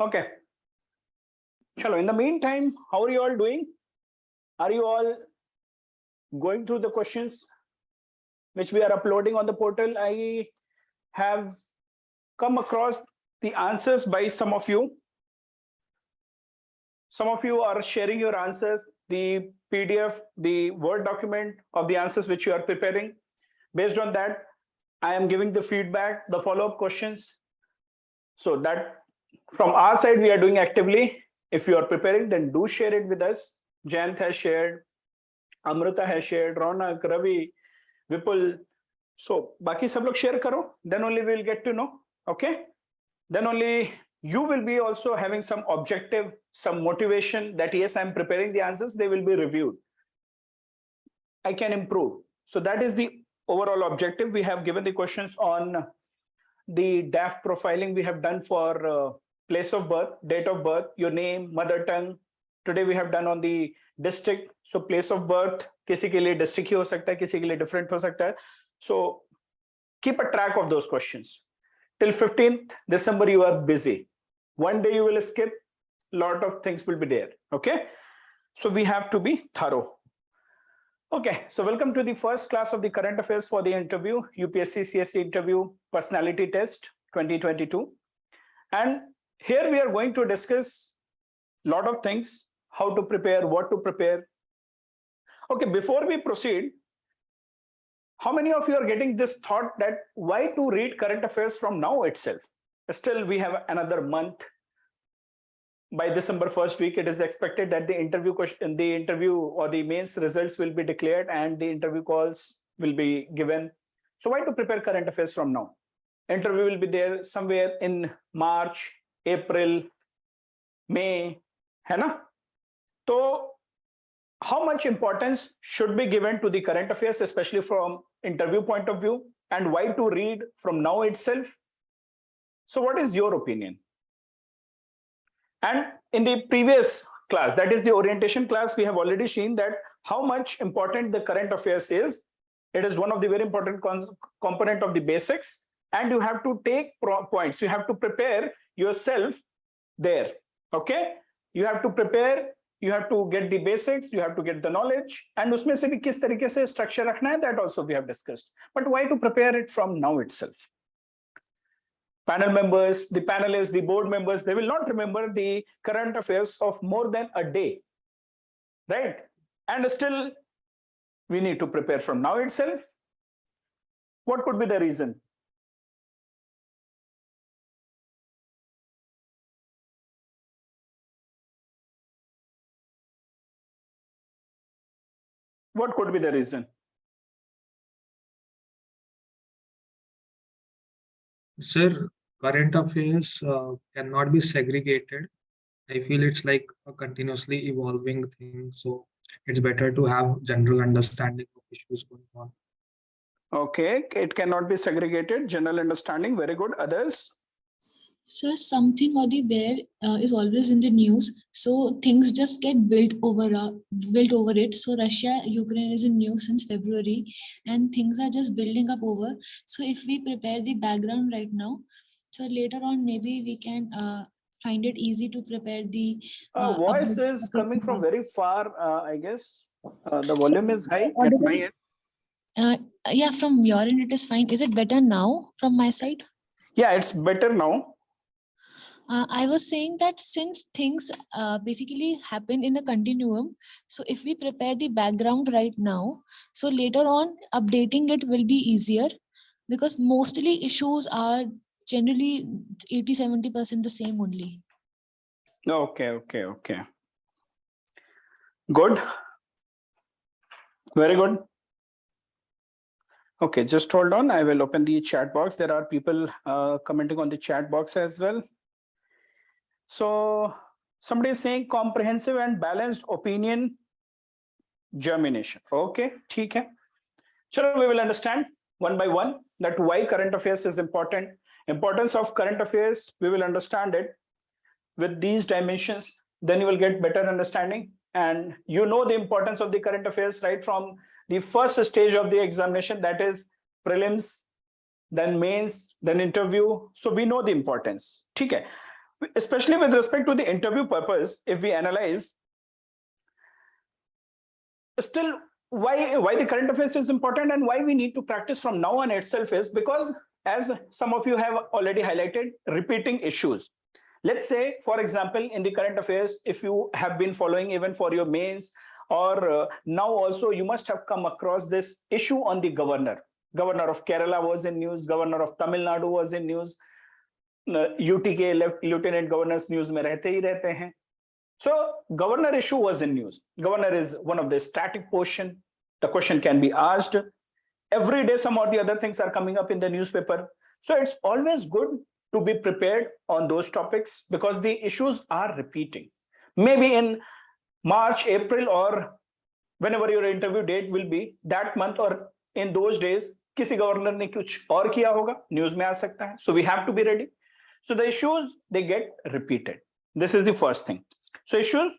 Okay. Chalo, in the meantime, how are you all doing? Are you all going through the questions which we are uploading on the portal? I have come across the answers by some of you. Some of you are sharing your answers, the PDF, the Word document of the answers which you are preparing. Based on that, I am giving the feedback, the follow-up questions. So that from our side, we are doing actively. If you are preparing, then do share it with us. Jayant has shared, Amrita has shared, Ronak, Ravi, Vipul. So, baki sab log share karo, then only we will get to know. Okay? Then only you will be also having some objective, some motivation that yes, I'm preparing the answers, they will be reviewed. I can improve. So that is the overall objective. We have given the questions on the DAF profiling we have done for place of birth, date of birth, your name, mother tongue. Today we have done on the district. So place of birth, किसी के लिए district ही हो सकता है, किसी के लिए different हो सकता है. So keep a track of those questions. Till 15th December, you are busy. One day you will skip, lot of things will be there. Okay. So we have to be thorough. Okay, so welcome to the first class of the current affairs for the interview, UPSC CSE interview personality test 2022. And here we are going to discuss a lot of things, how to prepare, what to prepare. Okay, before we proceed, how many of you are getting this thought that why to read current affairs from now itself? Still, we have another month. By December 1st week, it is expected that the interview or the mains results will be declared and the interview calls will be given. So why to prepare current affairs from now? Interview will be there somewhere in March, April, May, hai na? So how much importance should be given to the current affairs, especially from interview point of view, and why to read from now itself? So what is your opinion? And in the previous class, that is the orientation class, we have already seen that how much important the current affairs is. It is one of the very important component of the basics, and you have to take points. You have to prepare yourself there. Okay, you have to prepare. You have to get the basics. You have to get the knowledge, and उसमें से भी किस तरीके से structure रखना है, that also we have discussed. But why to prepare it from now itself? Panel members, the panelists, the board members, they will not remember the current affairs of more than a day, right? And still, we need to prepare from now itself. What could be the reason? What could be the reason? Sir, current affairs cannot be segregated. I feel it's like a continuously evolving thing. So it's better to have general understanding of issues going on. Okay, it cannot be segregated. General understanding, very good. Others? So something or the where is always in the news. So things just get built over it. So Russia, Ukraine is in news since February, and things are just building up over. So if we prepare the background right now, so later on maybe we can find it easy to prepare the. Voice is coming from very far. I guess the volume is high at my end. Yeah, from your end it is fine. Is it better now from my side? Yeah, it's better now. I was saying that since things basically happen in a continuum, so if we prepare the background right now, so later on updating it will be easier, because mostly issues are generally 80-70% the same only. Okay. Good. Very good. Okay, just hold on. I will open the chat box. There are people commenting on the chat box as well. So somebody is saying comprehensive and balanced opinion germination. Okay, ठीक है. So we will understand one by one that why current affairs is important. Importance of current affairs, we will understand it with these dimensions. Then you will get better understanding, and you know the importance of the current affairs right from the first stage of the examination, that is prelims, then mains, then interview. So we know the importance. ठीक है. especially with respect to the interview purpose, if we analyze, still why the current affairs is important and why we need to practice from now on itself is because, as some of you have already highlighted, repeating issues. Let's say, for example, in the current affairs, if you have been following even for your mains, or now also you must have come across this issue on the governor. Governor of Kerala was in news, governor of Tamil Nadu was in news, UTK lieutenant governors news में रहते ही रहते हैं. So governor issue was in news. Governor is one of the static portion. The question can be asked. Every day some or the other things are coming up in the newspaper. So it's always good to be prepared on those topics because the issues are repeating. Maybe in March, April, or whenever your interview date will be, that month or in those days, किसी governor ने कुछ और किया होगा, news में आ सकता है. So we have to be ready. So the issues, they get repeated. This is the first thing. So issues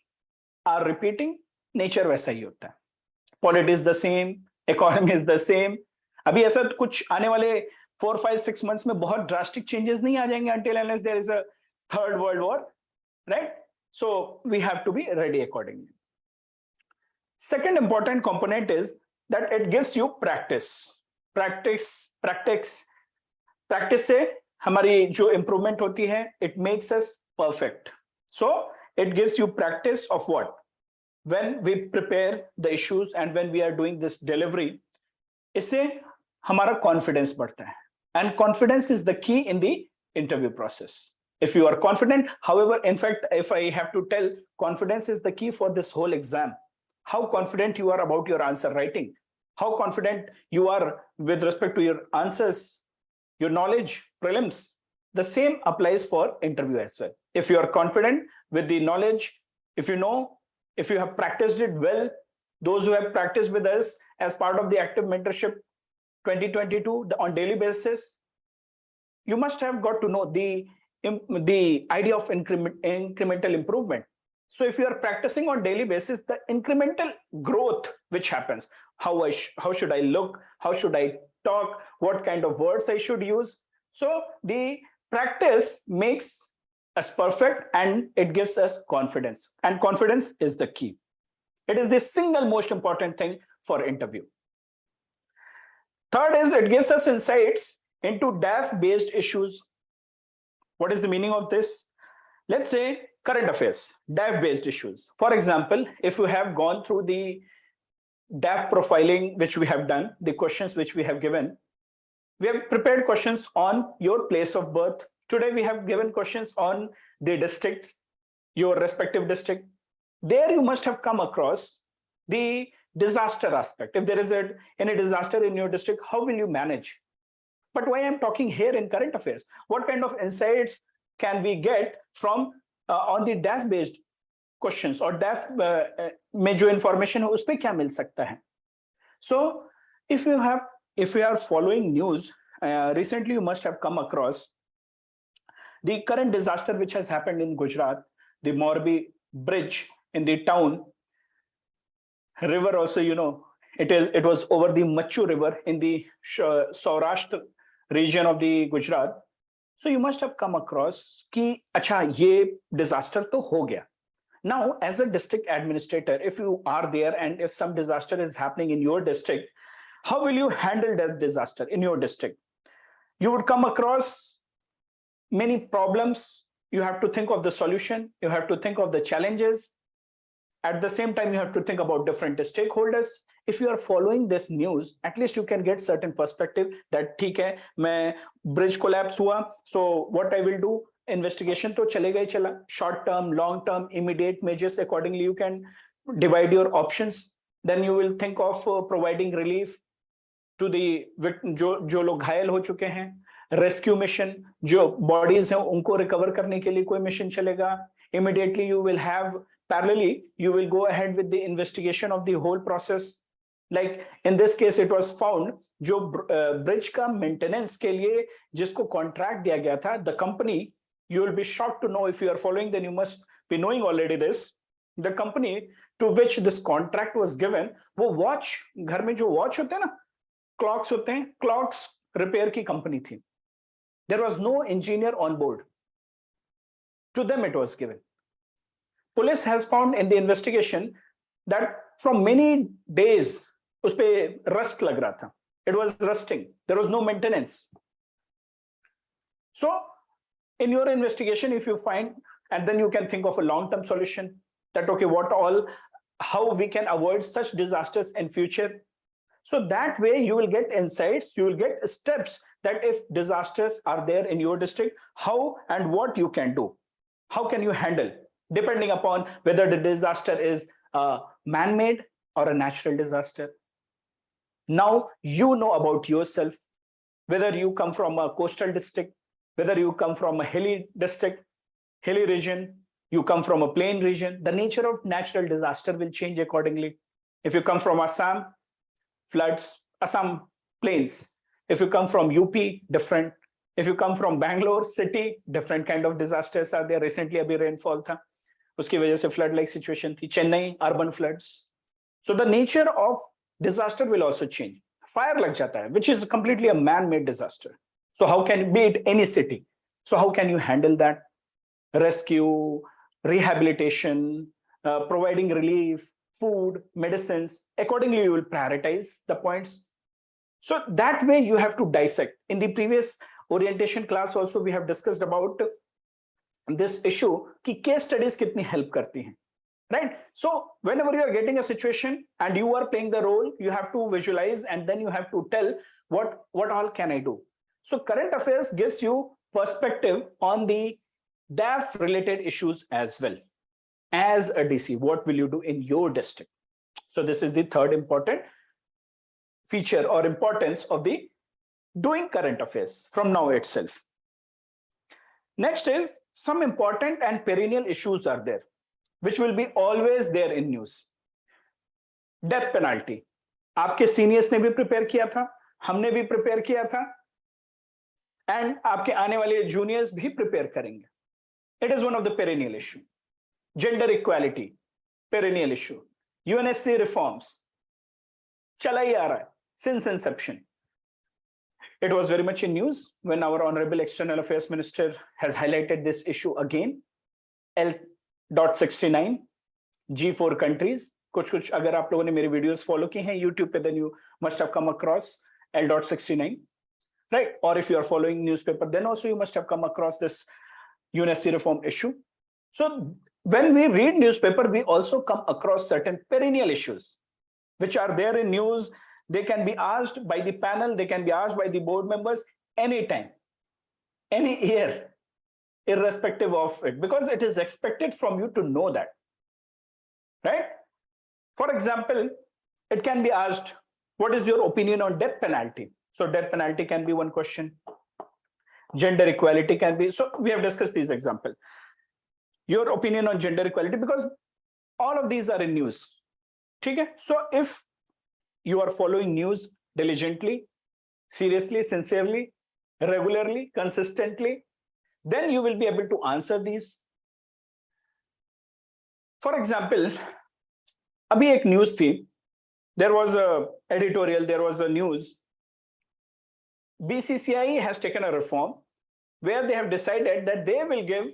are repeating, nature वैसा ही होता है. Politics is the same, economy is the same. अभी ऐसा कुछ आने वाले 4, 5, 6 months में बहुत drastic changes नहीं आ जाएंगे until unless there is a third world war, right? So we have to be ready accordingly. Second important component is that it gives you practice. Practice से हमारी जो improvement होती है, it makes us perfect. So it gives you practice of what? When we prepare the issues and when we are doing this delivery, इससे हमारा confidence बढ़ता है. And confidence is the key in the interview process. If you are confident, however, in fact, if I have to tell, confidence is the key for this whole exam. How confident you are about your answer writing, how confident you are with respect to your answers, your knowledge, prelims. The same applies for interview as well. If you are confident with the knowledge, if you know, if you have practiced it well, those who have practiced with us as part of the active mentorship 2022 on daily basis, you must have got to know the idea of incremental improvement. So if you are practicing on daily basis, the incremental growth which happens, how should I look, how should I talk, what kind of words I should use. So the practice makes us perfect and it gives us confidence, and confidence is the key. It is the single most important thing for interview. Third is it gives us insights into DAF based issues. What is the meaning of this? Let's say current affairs, DAF based issues. For example, if you have gone through the DAF profiling which we have done, the questions which we have given, we have prepared questions on your place of birth. Today we have given questions on the districts, your respective district. There you must have come across the disaster aspect. If there is any disaster in your district, how will you manage? But why I'm talking here in current affairs, what kind of insights can we get from on the DAF based questions, or DAF में जो information है उस पे क्या मिल सकता है? So if you are following news, recently you must have come across the current disaster which has happened in Gujarat, the Morbi bridge in the town. River also, you know, it was over the Machu river in the Saurashtra region of the Gujarat. So you must have come across कि अच्छा ये disaster तो हो गया. Now as a district administrator, if you are there and if some disaster is happening in your district, how will you handle that disaster in your district? You would come across many problems. You have to think of the solution. You have to think of the challenges. At the same time, you have to think about different stakeholders. If you are following this news, at least you can get certain perspective that ठीक है, मैं bridge collapse हुआ, so what I will do, investigation तो चलेगा ही चला, short term, long term, immediate measures, accordingly you can divide your options. Then you will think of providing relief to the जो लोग घायल हो चुके हैं, rescue mission, जो bodies हैं उनको recover करने के लिए कोई mission चलेगा. Immediately you will have, parallelly you will go ahead with the investigation of the whole process. Like in this case it was found जो bridge का maintenance के लिए जिसको contract दिया गया था, the company, you will be shocked to know, if you are following then you must be knowing already this, the company to which this contract was given, वो watch, घर में जो watch होते हैं ना, clocks होते हैं, clocks repair की company थी. There was no engineer on board. To them it was given. Police has found in the investigation that from many days उसपे rust लग रहा था. It was rusting. There was no maintenance. So in your investigation, if you find, and then you can think of a long-term solution that, okay, how we can avoid such disasters in future. So that way you will get insights, you will get steps that if disasters are there in your district, how and what you can do. How can you handle, depending upon whether the disaster is man-made or a natural disaster. Now you know about yourself, whether you come from a coastal district, whether you come from a hilly district, hilly region, you come from a plain region, the nature of natural disaster will change accordingly. If you come from Assam, floods, Assam plains. If you come from UP, different. If you come from Bangalore city, different kind of disasters are there. Recently abhi rainfall tha, uski wajah se flood like situation thi. Chennai, urban floods. So the nature of disaster will also change. Fire lag jata hai, which is completely a man-made disaster. So how can, be it any city, so how can you handle that? Rescue, rehabilitation, providing relief, food, medicines. Accordingly, you will prioritize the points. So that way you have to dissect. In the previous orientation class also we have discussed about this issue कि case studies कितनी help करती हैं, right? So whenever you are getting a situation and you are playing the role, you have to visualize and then you have to tell what all can I do. So current affairs gives you perspective on the DAF related issues as well. As a DC, what will you do in your district? So this is the third important feature or importance of the doing current affairs from now itself. Next is some important and perennial issues are there, which will be always there in news. Death penalty. आपके seniors ने भी prepare किया था, हमने भी prepare किया था, and आपके आने वाले जूनियर्स भी प्रिपेयर करेंगे. It is one of the perennial issue. Gender equality, perennial issue. UNSC reforms, chala hi aa raha hai since inception. It was very much in news when our Honorable External Affairs Minister has highlighted this issue again. L.69, G4 countries. कुछ अगर आप लोगों ने मेरे videos follow किए हैं YouTube पे, then you must have come across L.69, right? Or if you are following newspaper, then also you must have come across this UNSC reform issue. So when we read newspaper, we also come across certain perennial issues which are there in news. They can be asked by the panel, they can be asked by the board members anytime, any year, irrespective of it, because it is expected from you to know that, right? For example, it can be asked, what is your opinion on death penalty? So death penalty can be one question. Gender equality can be, so we have discussed these examples. Your opinion on gender equality, because all of these are in news. Okay? So if you are following news diligently, seriously, sincerely, regularly, consistently, then you will be able to answer these. For example, abhi ek news thi, there was a editorial, there was a news. BCCI has taken a reform where they have decided that they will give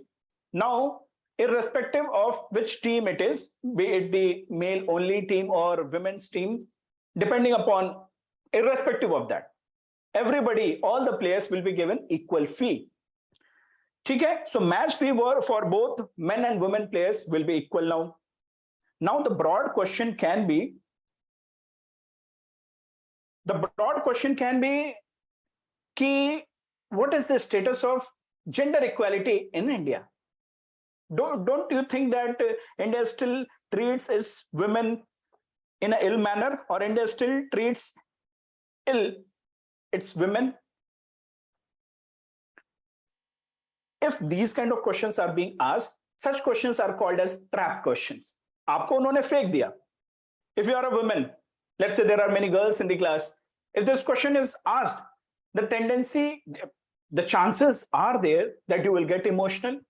now, irrespective of which team it is, be it the male only team or women's team, depending upon, irrespective of that, everybody, all the players will be given equal fee. Okay? So match fee for both men and women players will be equal now. Now the broad question can be, ki, what is the status of gender equality in India? Don't you think that India still treats its women in an ill manner, or India still treats ill its women? If these kind of questions are being asked, such questions are called as trap questions. आपको उन्होंने फेंक दिया. If you are a woman, let's say there are many girls in the class, if this question is asked, the tendency, the chances are there that you will get emotional.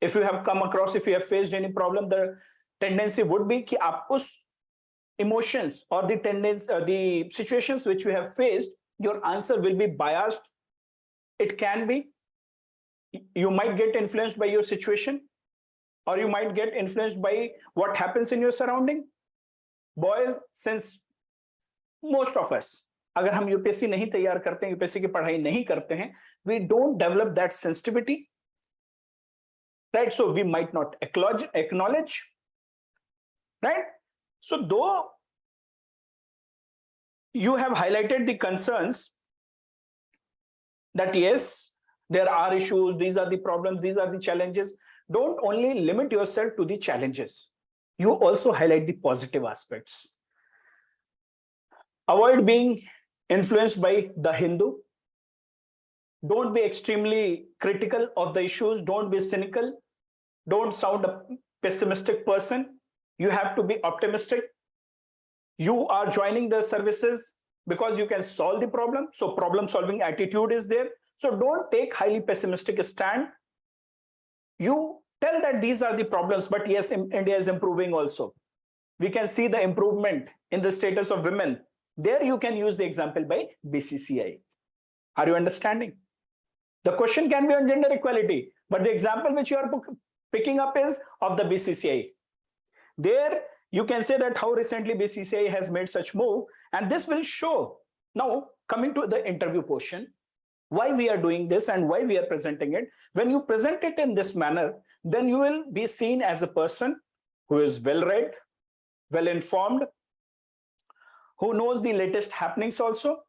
If you have come across, if you have faced any problem, the tendency would be कि आप उस emotions or the tendency, the situations which you have faced, your answer will be biased. It can be. You might get influenced by your situation, or you might get influenced by what happens in your surrounding. Boys, since most of us, अगर हम UPSC नहीं तैयार करते हैं, UPSC की पढ़ाई नहीं करते हैं, we don't develop that sensitivity, right? So we might not acknowledge, right? So though you have highlighted the concerns that yes, there are issues, these are the problems, these are the challenges, don't only limit yourself to the challenges. You also highlight the positive aspects. Avoid being influenced by the Hindu. Don't be extremely critical of the issues. Don't be cynical. Don't sound a pessimistic person. You have to be optimistic. You are joining the services because you can solve the problem. So problem solving attitude is there. So don't take highly pessimistic stand. You tell that these are the problems, but yes, India is improving also. We can see the improvement in the status of women. There you can use the example by BCCI. Are you understanding? The question can be on gender equality, but the example which you are picking up is of the BCCI. There you can say that how recently BCCI has made such move, and this will show. Now coming to the interview portion, why we are doing this and why we are presenting it. When you present it in this manner, then you will be seen as a person who is well read, well informed, who knows the latest happenings also,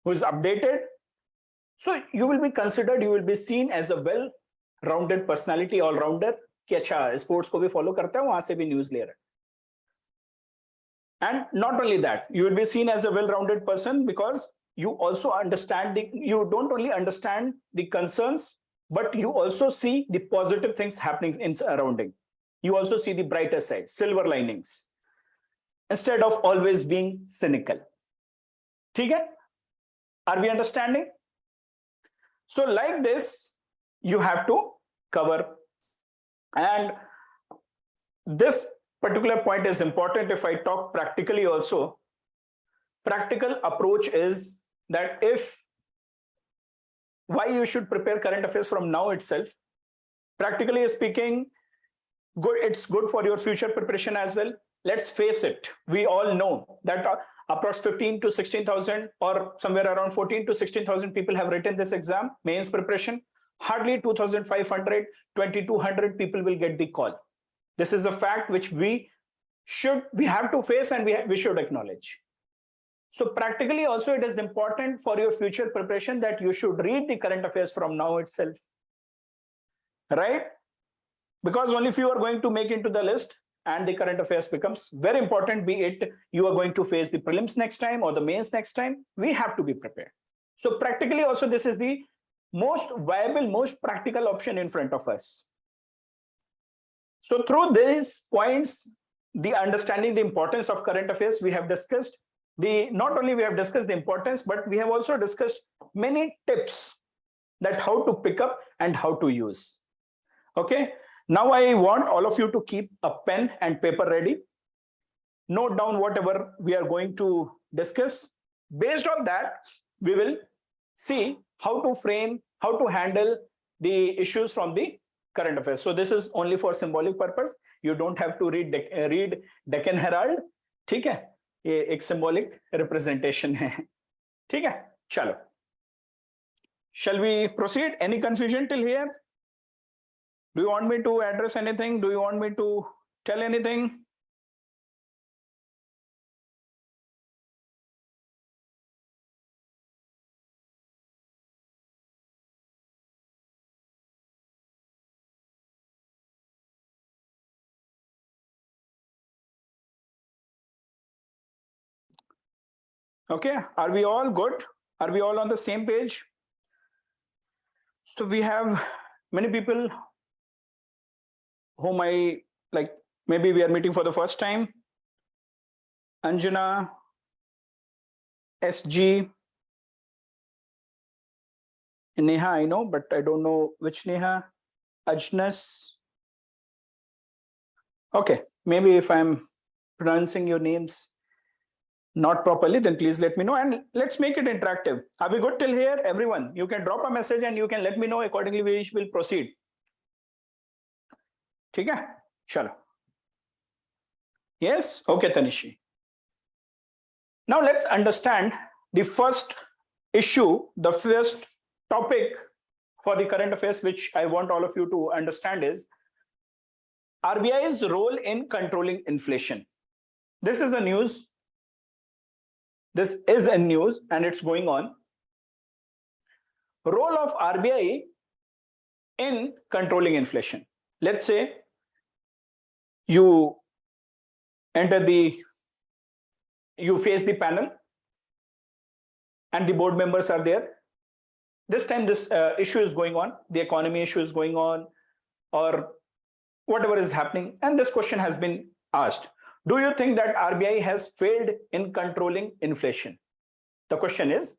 who is updated. So you will be considered, you will be seen as a well-rounded personality, all-rounder, कि अच्छा sports को भी follow करता है, वहां से भी news ले रहा है. And not only that, you will be seen as a well-rounded person because you also understand you don't only understand the concerns, but you also see the positive things happening in surrounding. You also see the brighter side, silver linings, instead of always being cynical. ठीक है? Are we understanding? So like this, you have to cover. And this particular point is important. If I talk practically also, practical approach is that why you should prepare current affairs from now itself. Practically speaking, it's good for your future preparation as well. Let's face it, we all know that approx 15 to 16,000 or somewhere around 14 to 16,000 people have written this exam, mains preparation. Hardly 2,500, 2,200 people will get the call. This is a fact which we have to face and we should acknowledge. So practically also it is important for your future preparation that you should read the current affairs from now itself, right? Because only few are going to make into the list and the current affairs becomes very important, be it you are going to face the prelims next time or the mains next time, we have to be prepared. So practically also this is the most viable, most practical option in front of us. So through these points, the understanding the importance of current affairs, we have discussed not only we have discussed the importance, but we have also discussed many tips that how to pick up and how to use. Okay, now I want all of you to keep a pen and paper ready. Note down whatever we are going to discuss. Based on that, we will see how to frame, how to handle the issues from the current affairs. So this is only for symbolic purpose. You don't have to read Deccan Herald. ठीक है? ये एक symbolic representation है. ठीक है? चलो. Shall we proceed? Any confusion till here? Do you want me to address anything? Do you want me to tell anything? Okay, are we all good? Are we all on the same page? So we have many people whom I like, maybe we are meeting for the first time. Anjana, SG, Neha, I know, but I don't know which Neha. Ajnas. Okay, maybe if I'm pronouncing your names not properly, then please let me know, and let's make it interactive. Are we good till here, everyone? You can drop a message and you can let me know. Accordingly, we will proceed. ठीक है, चलो. Yes, okay, Tanishi. Now let's understand the first issue, the first topic for the current affairs, which I want all of you to understand is RBI's role in controlling inflation. This is a news. This is a news and it's going on. Role of RBI in controlling inflation. Let's say you face the panel and the board members are there. This time this issue is going on, the economy issue is going on, or whatever is happening, and this question has been asked. Do you think that RBI has failed in controlling inflation? The question is,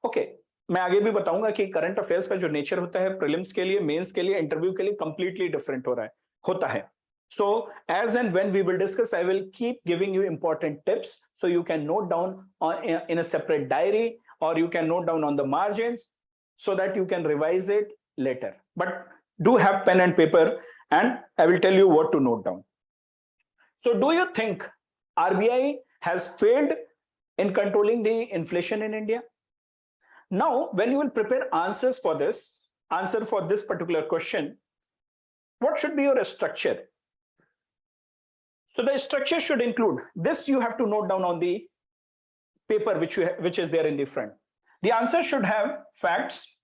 okay, मैं आगे भी बताऊंगा कि current affairs का जो nature होता है prelims के लिए, मेंस के लिए, इंटरव्यू के लिए कंप्लीटली डिफरेंट होता है. So as and when we will discuss, I will keep giving you important tips so you can note down in a separate diary, or you can note down on the margins so that you can revise it later. But do have pen and paper and I will tell you what to note down. So do you think RBI has failed in controlling the inflation in India? Now, when you will prepare answer for this particular question, what should be your structure? So the structure should include this. You have to note down on the paper which is there in the front. The answer should have facts.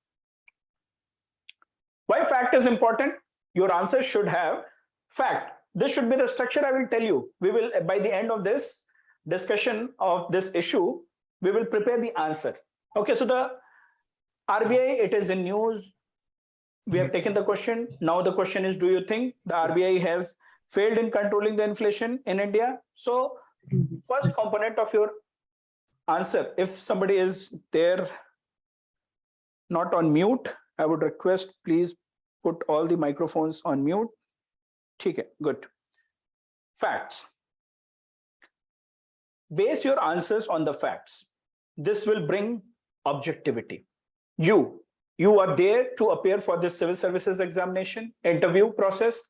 Why fact is important? Your answer should have fact. This should be the structure. I will tell you. We will, by the end of this discussion of this issue, we will prepare the answer. Okay, so the RBI, it is in news. We have taken the question. Now the question is, do you think the RBI has failed in controlling the inflation in India? So first component of your answer, if somebody is there not on mute, I would request please put all the microphones on mute. Okay, good. Facts. Base your answers on the facts. This will bring objectivity. You are there to appear for this civil services examination interview process.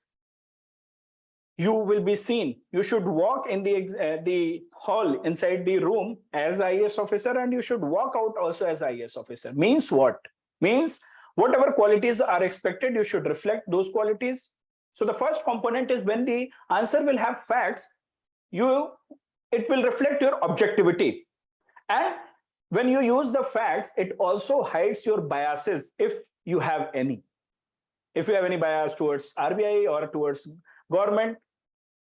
You will be seen. You should walk in the hall inside the room as IAS officer, and you should walk out also as IAS officer. Means what? Means whatever qualities are expected, you should reflect those qualities. So the first component is when the answer will have facts, it will reflect your objectivity. And when you use the facts, it also hides your biases if you have any. If you have any bias towards RBI or towards government,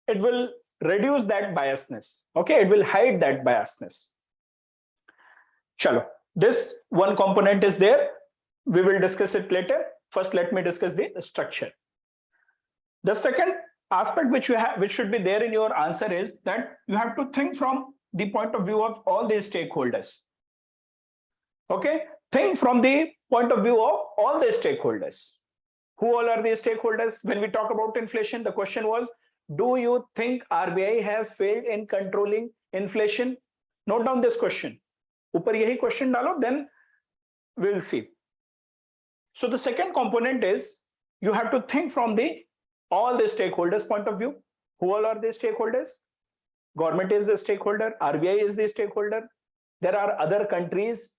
it will reduce that biasness. Okay, it will hide that biasness. Chalo, this one component is there. We will discuss it later. First, let me discuss the structure. The second aspect which should be there in your answer is that you have to think from the point of view of all the stakeholders. Okay, think from the point of view of all the stakeholders. Who all are the stakeholders? When we talk about inflation, the question was, do you think RBI has failed in controlling inflation? Note down this question. Upar yahi question dalo, then we'll see. So the second component is you have to think from all the stakeholders point of view. Who all are the stakeholders? Government is the stakeholder, RBI is the stakeholder. There are other countries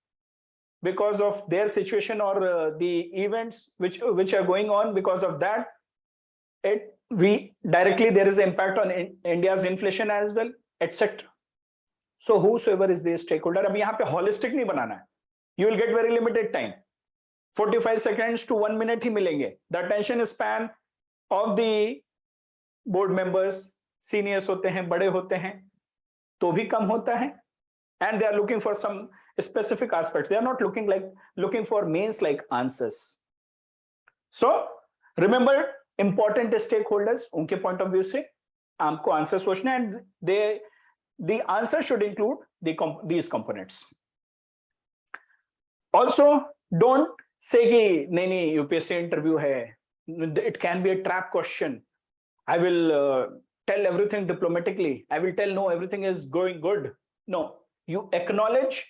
because of their situation or the events which are going on. Because of that, there is impact on India's inflation as well, etc. So whosoever is the stakeholder, अब यहाँ पे holistic नहीं बनाना है. You will get very limited time. 45 seconds to 1 minute ही मिलेंगे. The attention span of the board members, seniors होते हैं, बड़े होते हैं, तो भी कम होता है. And they are looking for some specific aspects. They are not looking for mains like answers. So remember important stakeholders, उनके point of view से आपको answer सोचना, and the answer should include these components. Also, don't say कि नहीं UPSC interview है. It can be a trap question. I will tell everything diplomatically. I will tell no, everything is going good. No, you acknowledge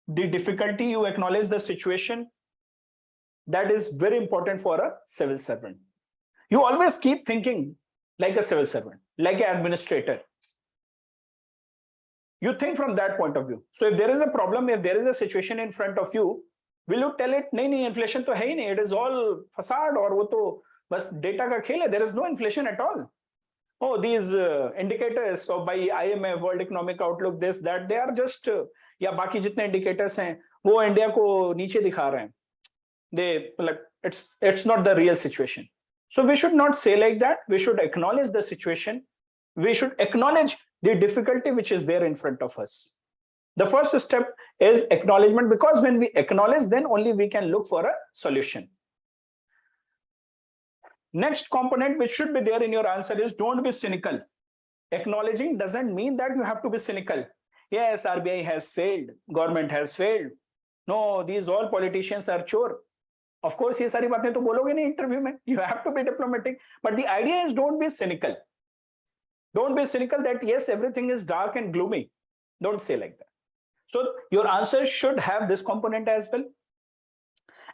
the difficulty, you acknowledge the situation. That is very important for a civil servant. You always keep thinking like a civil servant, like an administrator. You think from that point of view. So if there is a problem, if there is a situation in front of you, will you tell it, nahi, inflation to hai hi nahi, it is all facade, or wo to bas data ka khel hai, there is no inflation at all. Oh, these indicators of by IMF, World Economic Outlook, this, that, they are just, या बाकी जितने indicators हैं, वो India को नीचे दिखा रहे हैं. They, like, it's not the real situation. So we should not say like that. We should acknowledge the situation. We should acknowledge the difficulty which is there in front of us. The first step is acknowledgement, because when we acknowledge, then only we can look for a solution. Next component which should be there in your answer is don't be cynical. Acknowledging doesn't mean that you have to be cynical. Yes, RBI has failed, government has failed. No, these all politicians are chore. Of course, ये सारी बातें तो बोलोगे नहीं interview में. You have to be diplomatic. But the idea is don't be cynical. Don't be cynical that yes, everything is dark and gloomy. Don't say like that. So your answer should have this component as well.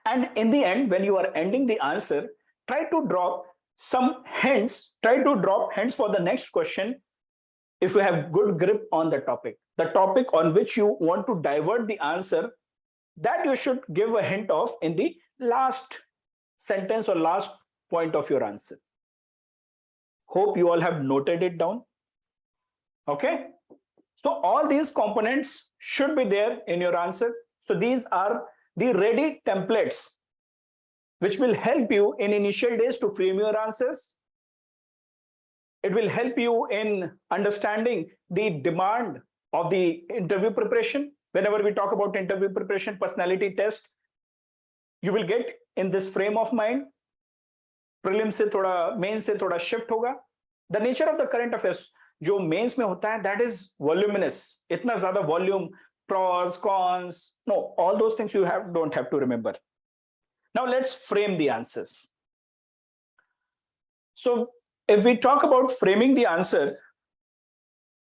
And in the end, when you are ending the answer, try to drop some hints. Try to drop hints for the next question. If you have good grip on the topic on which you want to divert the answer, that you should give a hint of in the last sentence or last point of your answer. Hope you all have noted it down. Okay. So all these components should be there in your answer. So these are the ready templates which will help you in initial days to frame your answers. It will help you in understanding the demand of the interview preparation. Whenever we talk about interview preparation, personality test, you will get in this frame of mind. Prelim से थोड़ा main से थोड़ा shift होगा. The nature of the current affairs जो mains में होता है, that is voluminous. इतना ज़्यादा volume, pros, cons, no, all those things you don't have to remember. Now let's frame the answers. So if we talk about framing the answer,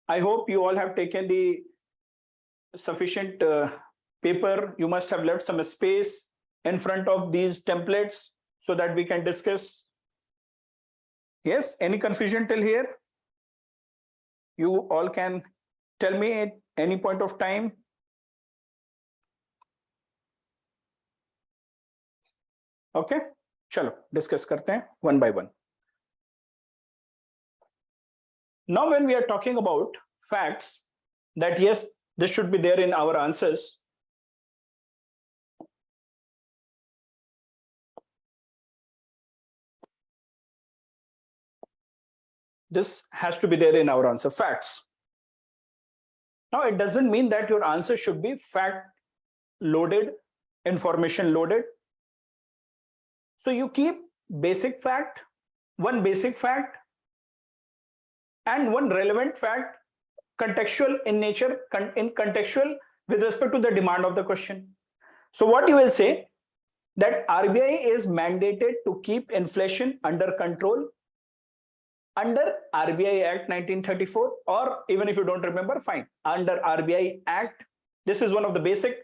I hope you all have taken the sufficient paper. You must have left some space in front of these templates so that we can discuss. Yes, any confusion till here? You all can tell me at any point of time. Okay, chalo, discuss karte hain one by one. Now, when we are talking about facts, that yes, this should be there in our answers. This has to be there in our answer, facts. Now, it doesn't mean that your answer should be fact loaded, information loaded. So you keep basic fact, one basic fact, and one relevant fact, contextual in nature, contextual with respect to the demand of the question. So what you will say, that RBI is mandated to keep inflation under control under RBI Act 1934, or even if you don't remember, fine, under RBI Act. This is one of the basic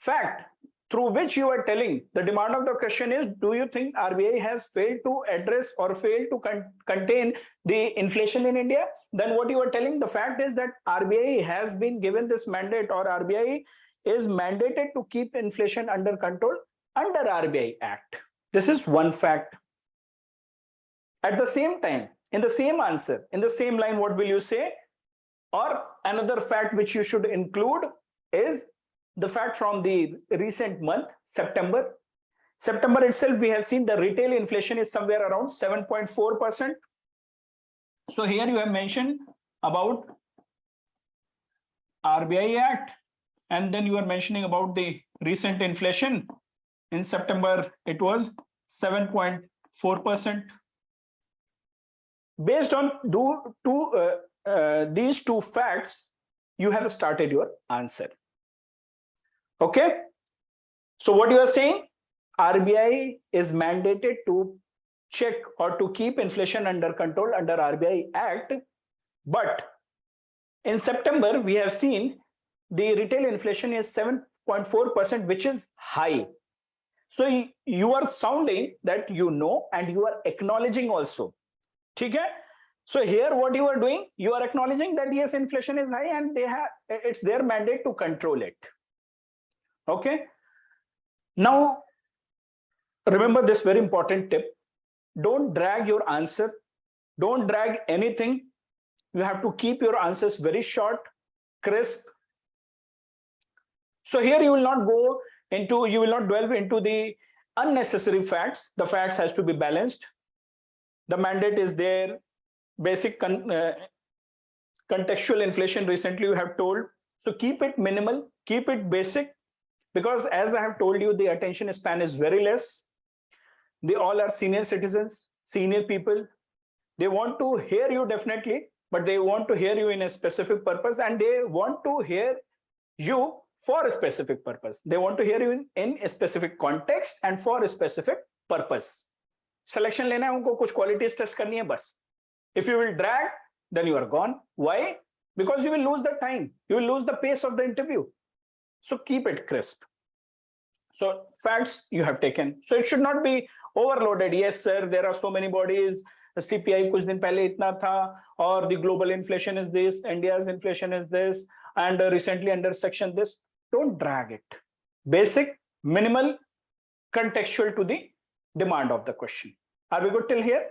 fact through which you are telling the demand of the question is, do you think RBI has failed to address or failed to contain the inflation in India? Then what you are telling, the fact is that RBI has been given this mandate, or RBI is mandated to keep inflation under control under RBI Act. This is one fact. At the same time, in the same answer, in the same line, what will you say? Or another fact which you should include is the fact from the recent month, September. September itself, we have seen the retail inflation is somewhere around 7.4%. So here you have mentioned about RBI Act, and then you are mentioning about the recent inflation. In September, it was 7.4%. Based on these two facts, you have started your answer. Okay. So what you are saying, RBI is mandated to check or to keep inflation under control under RBI Act. But in September, we have seen the retail inflation is 7.4%, which is high. So you are sounding that you know, and you are acknowledging also. Okay? So here what you are doing, you are acknowledging that yes, inflation is high and it's their mandate to control it. Okay? Now, remember this very important tip. Don't drag your answer. Don't drag anything. You have to keep your answers very short, crisp. So here you will not delve into the unnecessary facts. The facts has to be balanced. The mandate is there. Basic contextual inflation recently you have told. So keep it minimal, keep it basic, because as I have told you, the attention span is very less. They all are senior citizens, senior people. They want to hear you definitely, but they want to hear you in a specific purpose, and they want to hear you for a specific purpose. They want to hear you in a specific context and for a specific purpose. Selection लेना है उनको, कुछ qualities test करनी है बस. If you will drag, then you are gone. Why? Because you will lose the time. You will lose the pace of the interview. So keep it crisp. So facts you have taken. So it should not be overloaded. Yes, sir, there are so many bodies. The CPI कुछ दिन पहले इतना था, or the global inflation is this, India's inflation is this, and recently under section this. Don't drag it. Basic, minimal, contextual to the demand of the question. Are we good till here?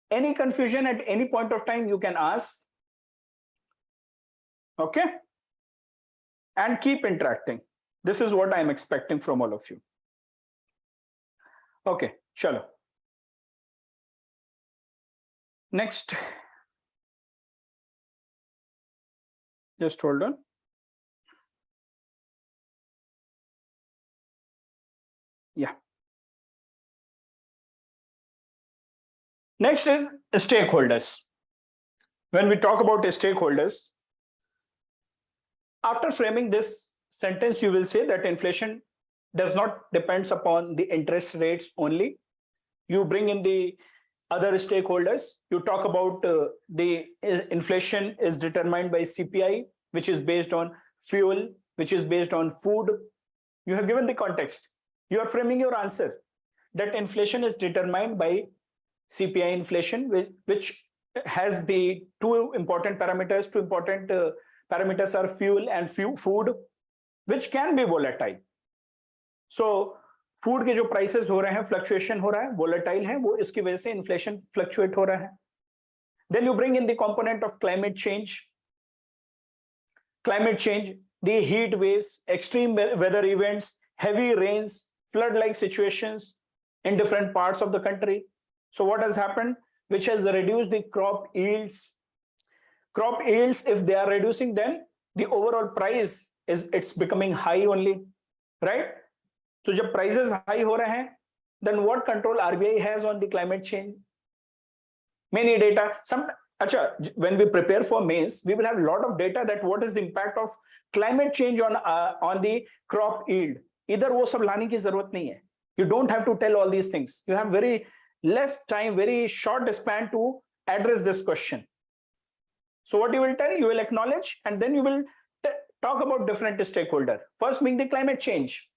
Any confusion at any point of time you can ask. Okay? And keep interacting. This is what I am expecting from all of you. Okay, chalo. Next. Just hold on. Yeah. Next is stakeholders. When we talk about stakeholders, after framing this sentence, you will say that inflation does not depend upon the interest rates only. You bring in the other stakeholders. You talk about the inflation is determined by CPI, which is based on fuel, which is based on food. You have given the context. You are framing your answer that inflation is determined by CPI inflation, which has the two important parameters. Two important parameters are fuel and food, which can be volatile. So food के जो prices हो रहे हैं, fluctuation हो रहा है, volatile है, वो इसकी वजह से inflation fluctuate हो रहा है. Then you bring in the component of climate change. Climate change, the heat waves, extreme weather events, heavy rains, flood-like situations in different parts of the country. So what has happened, which has reduced the crop yields. Crop yields, if they are reducing, then the overall price it's becoming high only, right? So जब prices high हो रहे हैं, then what control RBI has on the climate change? Many data. When we prepare for mains, we will have a lot of data that what is the impact of climate change on the crop yield. इधर वो सब लाने की जरूरत नहीं है. You don't have to tell all these things. You have very less time, very short span to address this question. So what you will tell, you will acknowledge, and then you will talk about different stakeholder. First being the climate change.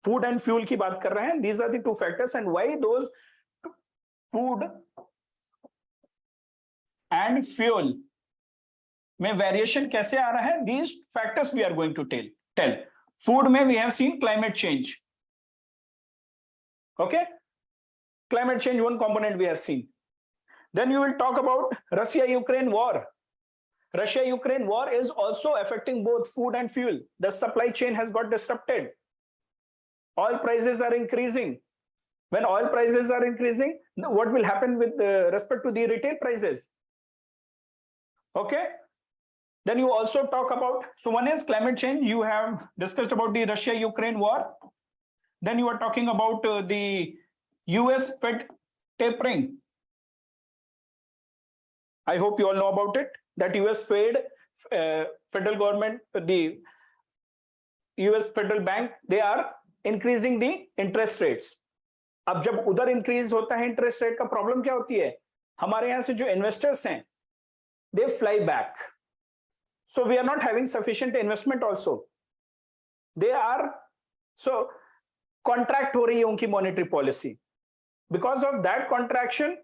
Food and fuel की बात कर रहे हैं. These are the two factors, and why those food and fuel में variation कैसे आ रहा है? These factors we are going to tell. Food में we have seen climate change. Okay? Climate change, one component we have seen. Then you will talk about Russia-Ukraine war. Russia-Ukraine war is also affecting both food and fuel. The supply chain has got disrupted. Oil prices are increasing. When oil prices are increasing, what will happen with respect to the retail prices? Okay? Then you also talk about, so one is climate change. You have discussed about the Russia-Ukraine war. Then you are talking about the US Fed tapering. I hope you all know about it. That US Fed, federal government, the US Federal Bank, they are increasing the interest rates. अब जब उधर increase होता है interest rate का problem क्या होती है? हमारे यहाँ से जो investors हैं, they fly back. So we are not having sufficient investment also. They are, so contract ho rahi hai unki monetary policy. Because of that contraction,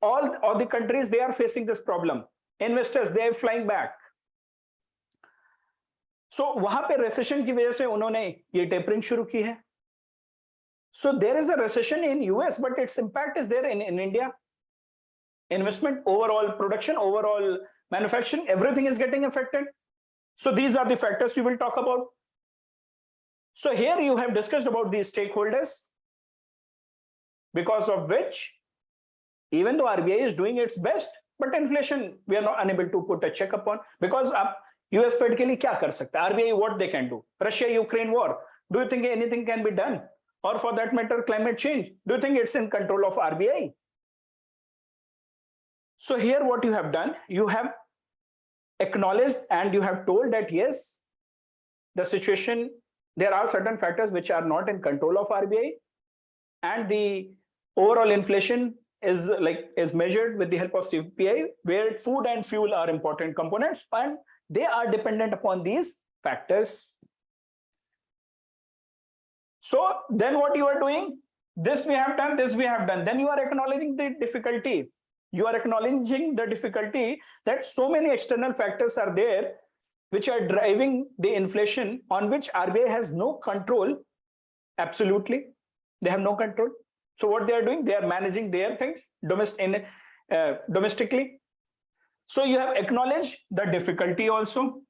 all the countries, they are facing this problem. Investors, they are flying back. So वहां पे recession की वजह से उन्होंने ये tapering शुरू की है. So there is a recession in US, but its impact is there in India. Investment, overall production, overall manufacturing, everything is getting affected. So these are the factors we will talk about. So here you have discussed about these stakeholders, because of which, even though RBI is doing its best, but inflation we are not unable to put a check upon, because आप US Fed के लिए क्या कर सकते हैं? RBI, what they can do? Russia-Ukraine war, do you think anything can be done? Or for that matter, climate change, do you think it's in control of RBI? So here what you have done, you have acknowledged and you have told that yes, the situation, there are certain factors which are not in control of RBI, and the overall inflation is measured with the help of CPI, where food and fuel are important components, and they are dependent upon these factors. So then what you are doing, this we have done, this we have done, then you are acknowledging the difficulty. You are acknowledging the difficulty that so many external factors are there which are driving the inflation, on which RBI has no control. Absolutely, they have no control. So what they are doing, they are managing their things domestically. So you have acknowledged the difficulty also.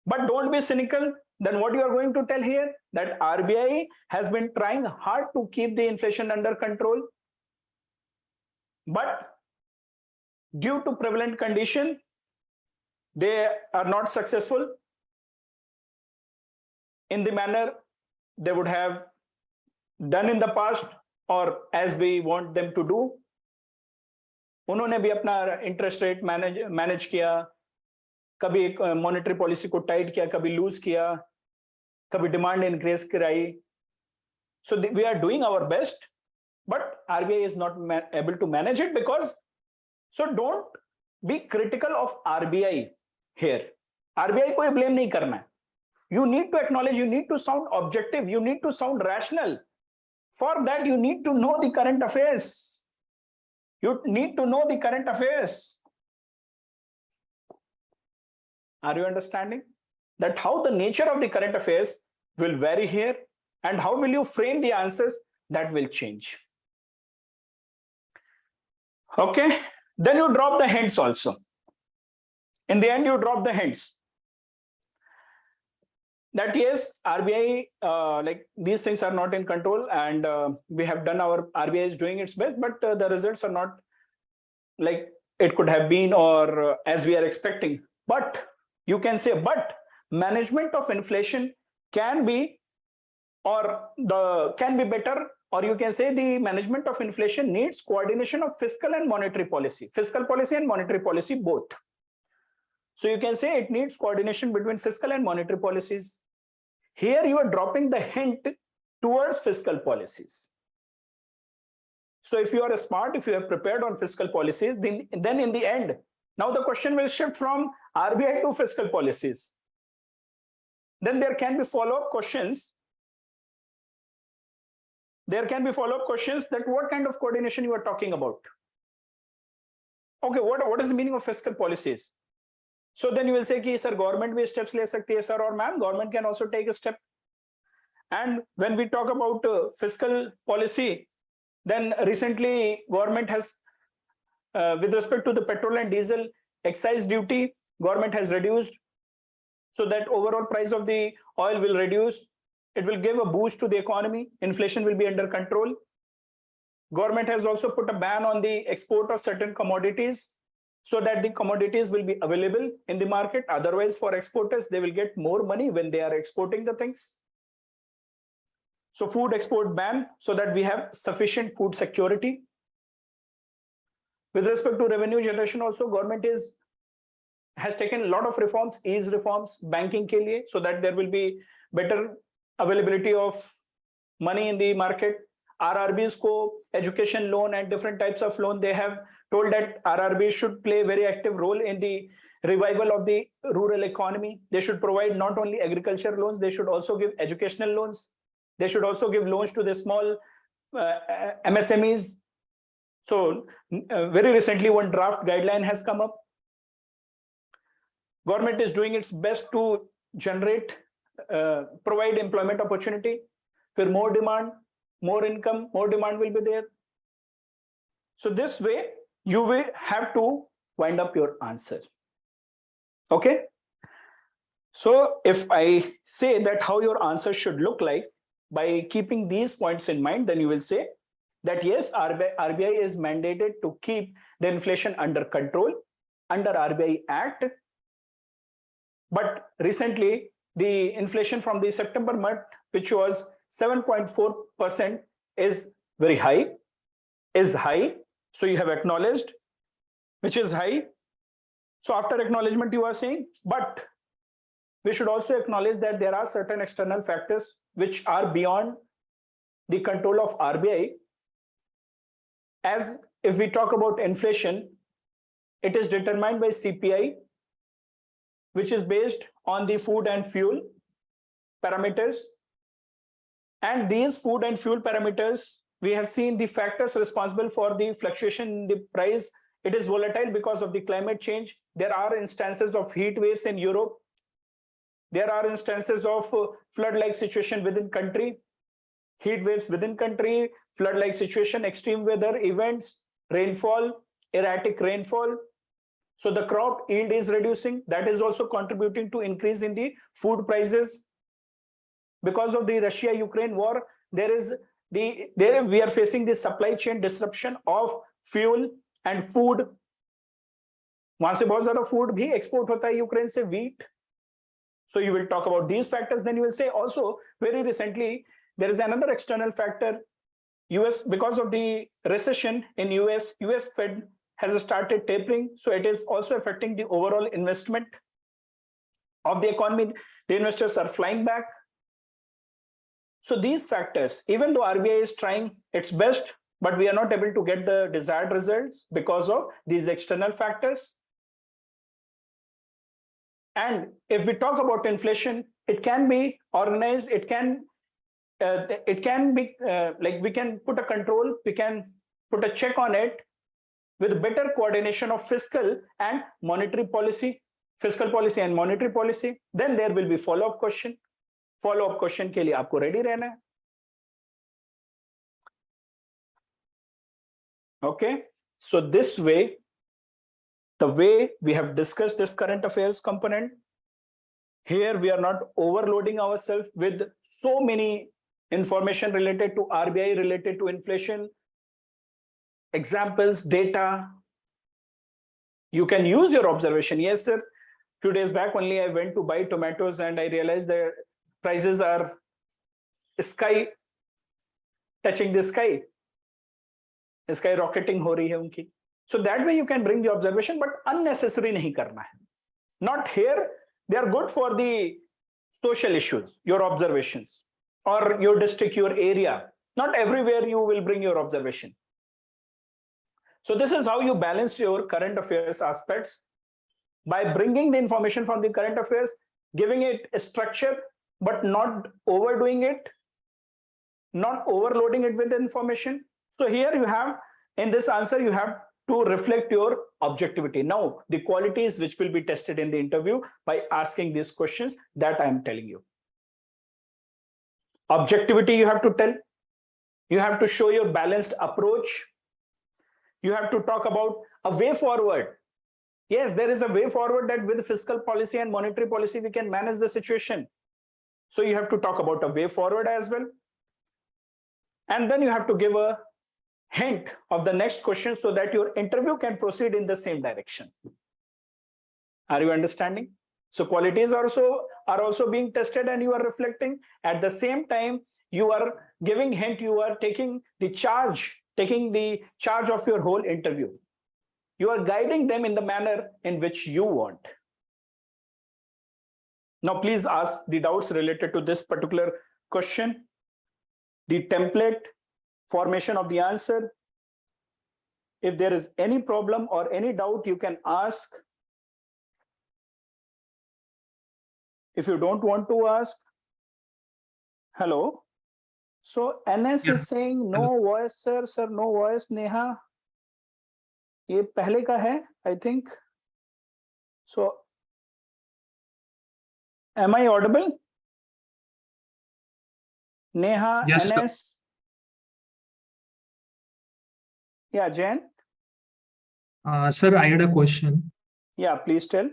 But don't be cynical. Then what you are going to tell here, that RBI has been trying hard to keep the inflation under control, but due to prevalent condition, they are not successful in the manner they would have done in the past, or as we want them to do. उन्होंने भी अपना interest rate manage किया, कभी monetary policy को tight किया, कभी loose किया, कभी demand increase कराई. So we are doing our best, but RBI is not able to manage it, because, so don't be critical of RBI here. RBI को blame नहीं करना है. You need to acknowledge, you need to sound objective, you need to sound rational. For that, you need to know the current affairs. You need to know the current affairs. Are you understanding? That how the nature of the current affairs will vary here, and how will you frame the answers, that will change. Okay, then you drop the hints also. In the end, you drop the hints. That yes, RBI, these things are not in control, and we have done RBI is doing its best, but the results are not like it could have been, or as we are expecting. But you can say, but management of inflation can be, can be better, or you can say the management of inflation needs coordination of fiscal and monetary policy, and monetary policy both. So you can say it needs coordination between fiscal and monetary policies. Here you are dropping the hint towards fiscal policies. So if you are smart, if you are prepared on fiscal policies, then in the end, now the question will shift from RBI to fiscal policies. Then there can be follow-up questions. There can be follow-up questions that what kind of coordination you are talking about. Okay, what is the meaning of fiscal policies? So then you will say, sir, government bhi steps le sakti hai, sir, or ma'am, government can also take a step. And when we talk about fiscal policy, then recently government has, with respect to the petrol and diesel excise duty, government has reduced, so that overall price of the oil will reduce. It will give a boost to the economy. Inflation will be under control. Government has also put a ban on the export of certain commodities, so that the commodities will be available in the market. Otherwise, for exporters, they will get more money when they are exporting the things. So food export ban, so that we have sufficient food security. With respect to revenue generation also, government has taken a lot of reforms, ease reforms, banking ke liye, so that there will be better availability of money in the market. RRBs ko education loan and different types of loan, they have told that RRB should play a very active role in the revival of the rural economy. They should provide not only agriculture loans, they should also give educational loans. They should also give loans to the small MSMEs. So very recently, one draft guideline has come up. Government is doing its best to generate, provide employment opportunity. With more demand, more income, more demand will be there. So this way, you will have to wind up your answer. Okay. So if I say that how your answer should look like, by keeping these points in mind, then you will say that yes, RBI is mandated to keep the inflation under control under RBI Act. But recently, the inflation from the September month, which was 7.4%, is very high, So you have acknowledged, which is high. So after acknowledgement, you are saying, but we should also acknowledge that there are certain external factors which are beyond the control of RBI. As if we talk about inflation, it is determined by CPI, which is based on the food and fuel parameters. And these food and fuel parameters, we have seen the factors responsible for the fluctuation in the price. It is volatile because of the climate change. There are instances of heat waves in Europe. There are instances of flood-like situation within country, heat waves within country, flood-like situation, extreme weather events, rainfall, erratic rainfall. So the crop yield is reducing. That is also contributing to increase in the food prices. Because of the Russia-Ukraine war, we are facing the supply chain disruption of fuel and food. वहां से बहुत ज़्यादा food भी export होता है Ukraine से, wheat. So you will talk about these factors. Then you will say also very recently there is another external factor. US, because of the recession in US Fed has started tapering. So it is also affecting the overall investment of the economy. The investors are flying back. So these factors, even though RBI is trying its best, but we are not able to get the desired results because of these external factors. And if we talk about inflation, it can be organized. It can be like we can put a control, we can put a check on it with better coordination of fiscal and monetary policy, fiscal policy and monetary policy. Then there will be follow-up question. Follow-up question के लिए आपको ready रहना है. Okay, so this way, the way we have discussed this current affairs component, here we are not overloading ourselves with so many information related to RBI, related to inflation, examples, data. You can use your observation. Yes, sir. Few days back only I went to buy tomatoes and I realized the prices are sky touching the sky. Sky rocketing हो रही है उनकी. So that way you can bring the observation, but unnecessary नहीं करना है. Not here. They are good for the social issues, your observations, or your district, your area. Not everywhere you will bring your observation. So this is how you balance your current affairs aspects by bringing the information from the current affairs, giving it a structure, but not overdoing it, not overloading it with information. So here you have, in this answer, you have to reflect your objectivity. Now, the qualities which will be tested in the interview by asking these questions that I am telling you. Objectivity you have to tell. You have to show your balanced approach. You have to talk about a way forward. Yes, there is a way forward that with fiscal policy and monetary policy, we can manage the situation. So you have to talk about a way forward as well. And then you have to give a hint of the next question so that your interview can proceed in the same direction. Are you understanding? So qualities are also being tested and you are reflecting. At the same time, you are giving hint, you are taking the charge of your whole interview. You are guiding them in the manner in which you want. Now, please ask the doubts related to this particular question, the template, formation of the answer, If there is any problem or any doubt, you can ask. If you don't want to ask, hello. So NS Yeah. is saying no Hello. voice, sir. Sir, no voice. Neha, ये पहले का है, I think. So, am I audible? Neha, Yes, sir. NS. Yeah, Jen. Sir, I had a question. Yeah, please tell.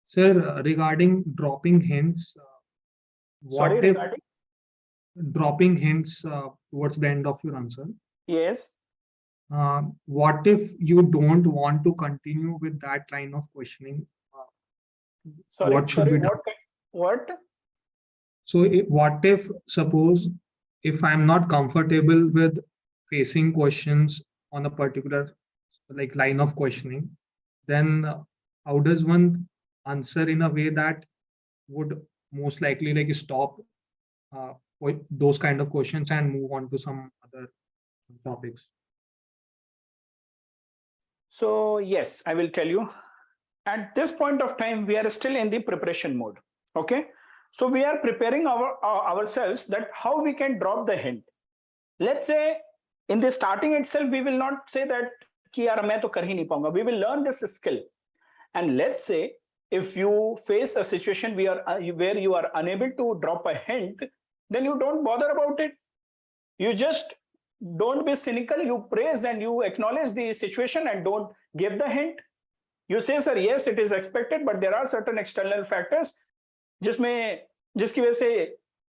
Sir, regarding dropping hints, Sorry, what if regarding? dropping hints towards the end of your answer? Yes. What if you don't want to continue with that line of questioning? Sorry, What should be done? what? So, what if, suppose, if I'm not comfortable with facing questions on a particular like line of questioning, then how does one answer in a way that would most likely like stop those kind of questions and move on to some other topics? So yes, I will tell you. At this point of time, we are still in the preparation mode. Okay. So we are preparing ourselves that how we can drop the hint. Let's say in the starting itself, we will not say that कि यार मैं तो कर ही नहीं पाऊंगा. We will learn this skill. And let's say if you face a situation where you are unable to drop a hint, then you don't bother about it. You just don't be cynical. You praise and you acknowledge the situation and don't give the hint. You say, sir, yes, it is expected, but there are certain external factors जिसकी वजह से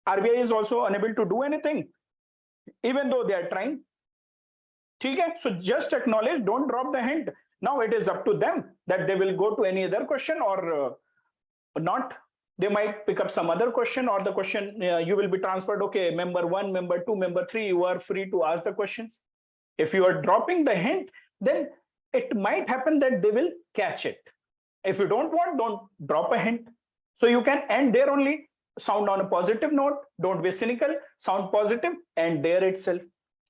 RBI is also unable to do anything, even though they are trying. ठीक है? So just acknowledge, don't drop the hint. Now it is up to them that they will go to any other question or not. They might pick up some other question, or the question you will be transferred. Okay, member 1, member 2, member 3, you are free to ask the questions. If you are dropping the hint, then it might happen that they will catch it. If you don't want, don't drop a hint. So you can end there only. Sound on a positive note. Don't be cynical. Sound positive and there itself.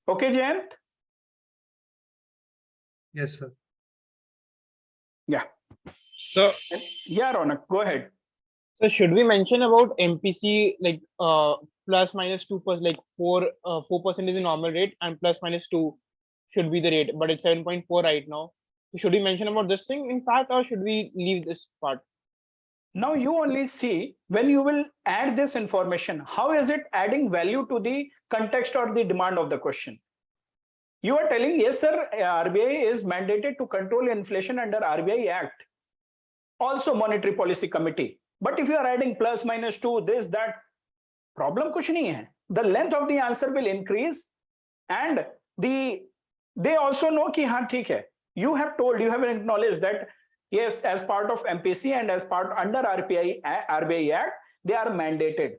Okay, Jayant? Yes, sir. Yeah. So, Yeah, Ronak, go ahead. so should we mention about MPC like plus minus 2%, like 4% is the normal rate and plus minus 2 should be the rate, but it's 7.4 right now. So should we mention about this thing in fact, or should we leave this part? Now you only see when you will add this information, how is it adding value to the context or the demand of the question? You are telling, yes, sir, RBI is mandated to control inflation under RBI Act. Also monetary policy committee. But if you are adding plus minus 2, this, that, problem kuch nahi hai. The length of the answer will increase and they also know ki haan, theek hai. You have acknowledged that yes, as part of MPC and as part under RBI Act, they are mandated.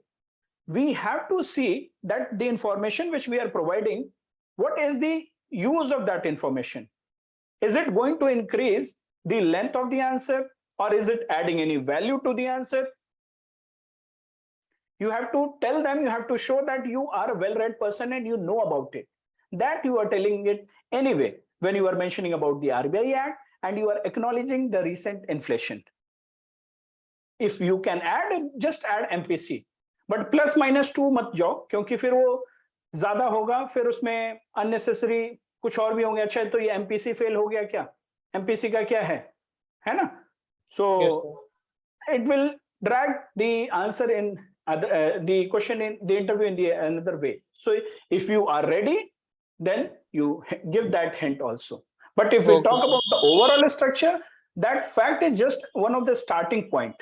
We have to see that the information which we are providing, what is the use of that information? Is it going to increase the length of the answer, or is it adding any value to the answer? You have to tell them, you have to show that you are a well-read person and you know about it. That you are telling it anyway when you are mentioning about the RBI Act and you are acknowledging the recent inflation. If you can add, just add MPC. But plus minus 2 मत जाओ, क्योंकि फिर वो ज्यादा होगा, फिर उसमें unnecessary कुछ और भी होंगे. अच्छा, तो ये MPC फेल हो गया क्या? MPC का क्या है ना? So yes, it will drag the answer in the question in the interview in the another way. So if you are ready, then you give that hint also. But if we talk about the overall structure, that fact is just one of the starting point.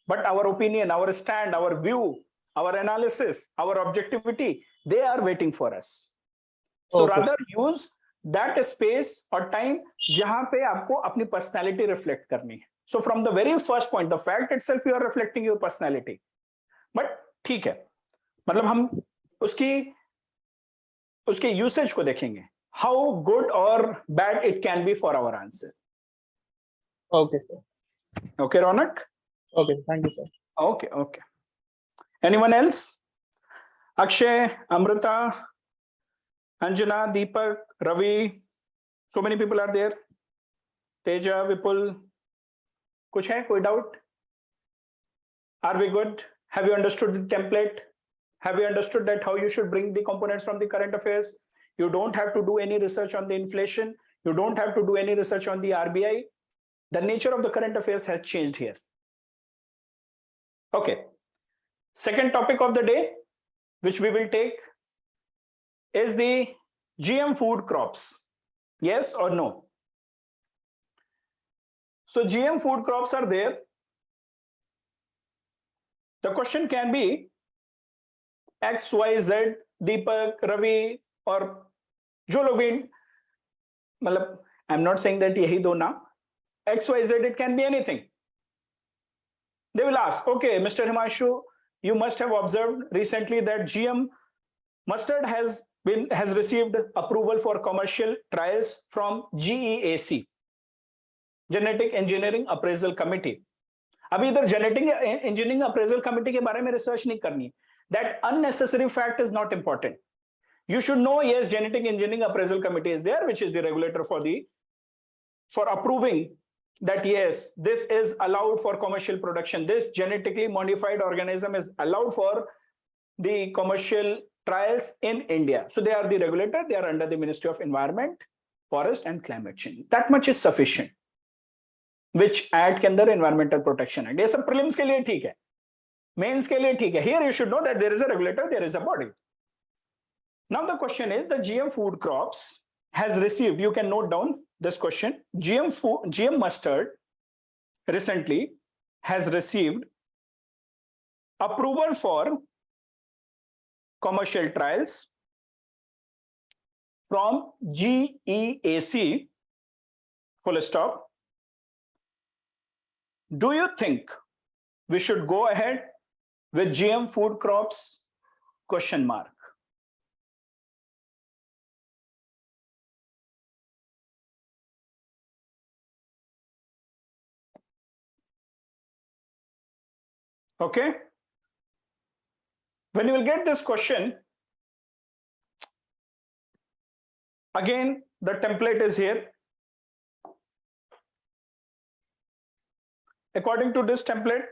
But our opinion, our stand, our view, our analysis, our objectivity, they are waiting for us. So rather use that space or time जहां पे आपको अपनी personality reflect करनी है. So from the very first point, the fact itself, you are reflecting your personality. But ठीक है, मतलब हम उसके usage को देखेंगे. How good or bad it can be for our answer. Okay, sir. Okay, Ronak? Okay, thank you, sir. Okay, okay. Anyone else? Akshay, Amrita, Anjana, Deepak, Ravi, So many people are there. Teja, Vipul, kuch hai? Koi doubt? Are we good? Have you understood the template? Have you understood that how you should bring the components from the current affairs? You don't have to do any research on the inflation. You don't have to do any research on the RBI. The nature of the current affairs has changed here. Okay. Second topic of the day, which we will take, is the GM food crops. Yes or no? So GM food crops are there. The question can be X, Y, Z, Deepak, Ravi, or जो लोग भी मतलब I'm not saying that यही दो ना, X, Y, Z, it can be anything. They will ask, okay, Mr. Himanshu, you must have observed recently that GM mustard has received approval for commercial trials from GEAC, Genetic Engineering Appraisal Committee. अभी इधर Genetic Engineering Appraisal Committee के बारे में research नहीं करनी. That unnecessary fact is not important. You should know, yes, Genetic Engineering Appraisal Committee is there, which is the regulator for approving that yes, this is allowed for commercial production. This genetically modified organism is allowed for the commercial trials in India. So they are the regulator. They are under the Ministry of Environment, Forest and Climate Change. That much is sufficient. Which Act के अंदर Environmental Protection Act. ये सब prelims के लिए ठीक है. Mains के लिए ठीक है. Here you should know that there is a regulator, there is a body. Now the question is, the GM food crops has received, you can note down this question, GM mustard recently has received approval for commercial trials from GEAC, full stop. Do you think we should go ahead with GM food crops? Question mark. Okay. When you will get this question, again, the template is here. According to this template,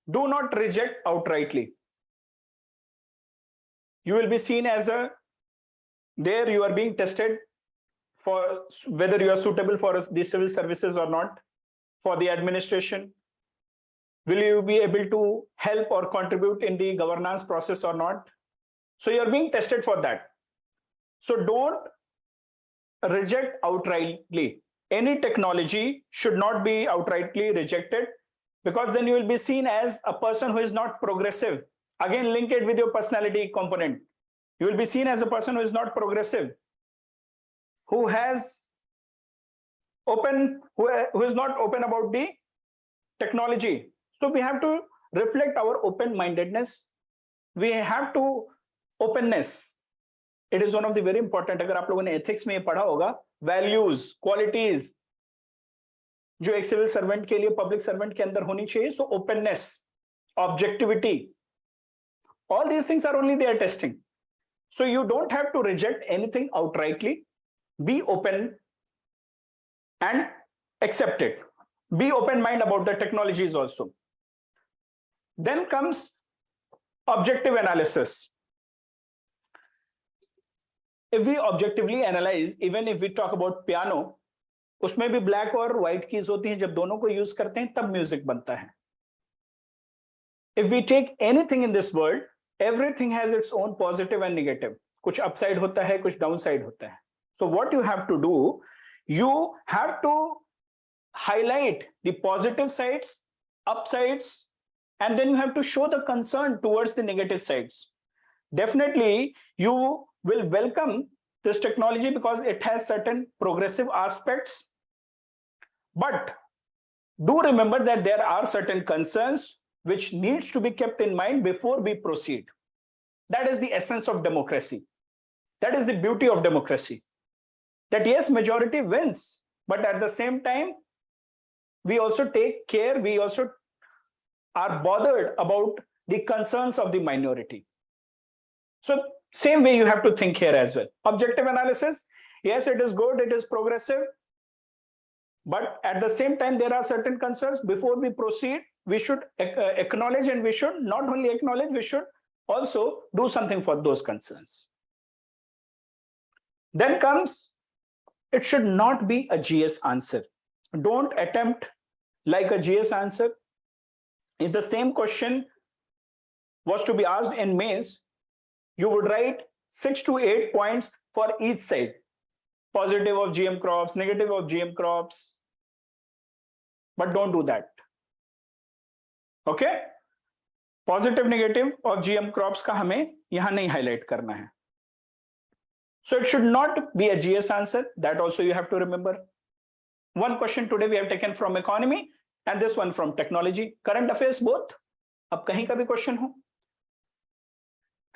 do not reject outrightly. You will be seen as there you are being tested for whether you are suitable for the civil services or not, for the administration. Will you be able to help or contribute in the governance process or not? So you're being tested for that. So don't reject outrightly. Any technology should not be outrightly rejected, because then you will be seen as a person who is not progressive. Again, link it with your personality component. You will be seen as a person who is not progressive, who has who is not open about the technology. So we have to reflect our open-mindedness. We have to openness. It is one of the very important. अगर आप लोगों ने ethics में ये पढ़ा होगा, values, qualities, जो एक civil servant के लिए public servant के अंदर होनी चाहिए. So openness, objectivity, all these things are only their testing. So you don't have to reject anything outrightly. Be open and accept it. Be open-minded about the technologies also. Then comes objective analysis. If we objectively analyze, even if we talk about piano, उसमें भी black और white keys होती हैं. जब दोनों को use करते हैं तब music बनता है. If we take anything in this world, everything has its own positive and negative. कुछ upside होता है, कुछ downside होता है. So what you have to do, you have to highlight the positive sides, upsides, and then you have to show the concern towards the negative sides. Definitely, you will welcome this technology because it has certain progressive aspects. But do remember that there are certain concerns which needs to be kept in mind before we proceed. That is the essence of democracy. That is the beauty of democracy. That yes, majority wins, but at the same time, we also take care, we also are bothered about the concerns of the minority. So same way you have to think here as well. Objective analysis, Yes, it is good, it is progressive. But at the same time, there are certain concerns. Before we proceed, we should acknowledge, and we should not only acknowledge, we should also do something for those concerns. Then comes, it should not be a GS answer. Don't attempt like a GS answer. If the same question was to be asked in mains, you would write 6 to 8 points for each side. Positive of GM crops, negative of GM crops. But don't do that. Okay? Positive, negative of GM crops का हमें यहाँ नहीं highlight करना है. So it should not be a GS answer. That also you have to remember. One question today we have taken from economy and this one from technology. Current affairs both. अब कहीं का भी question हो.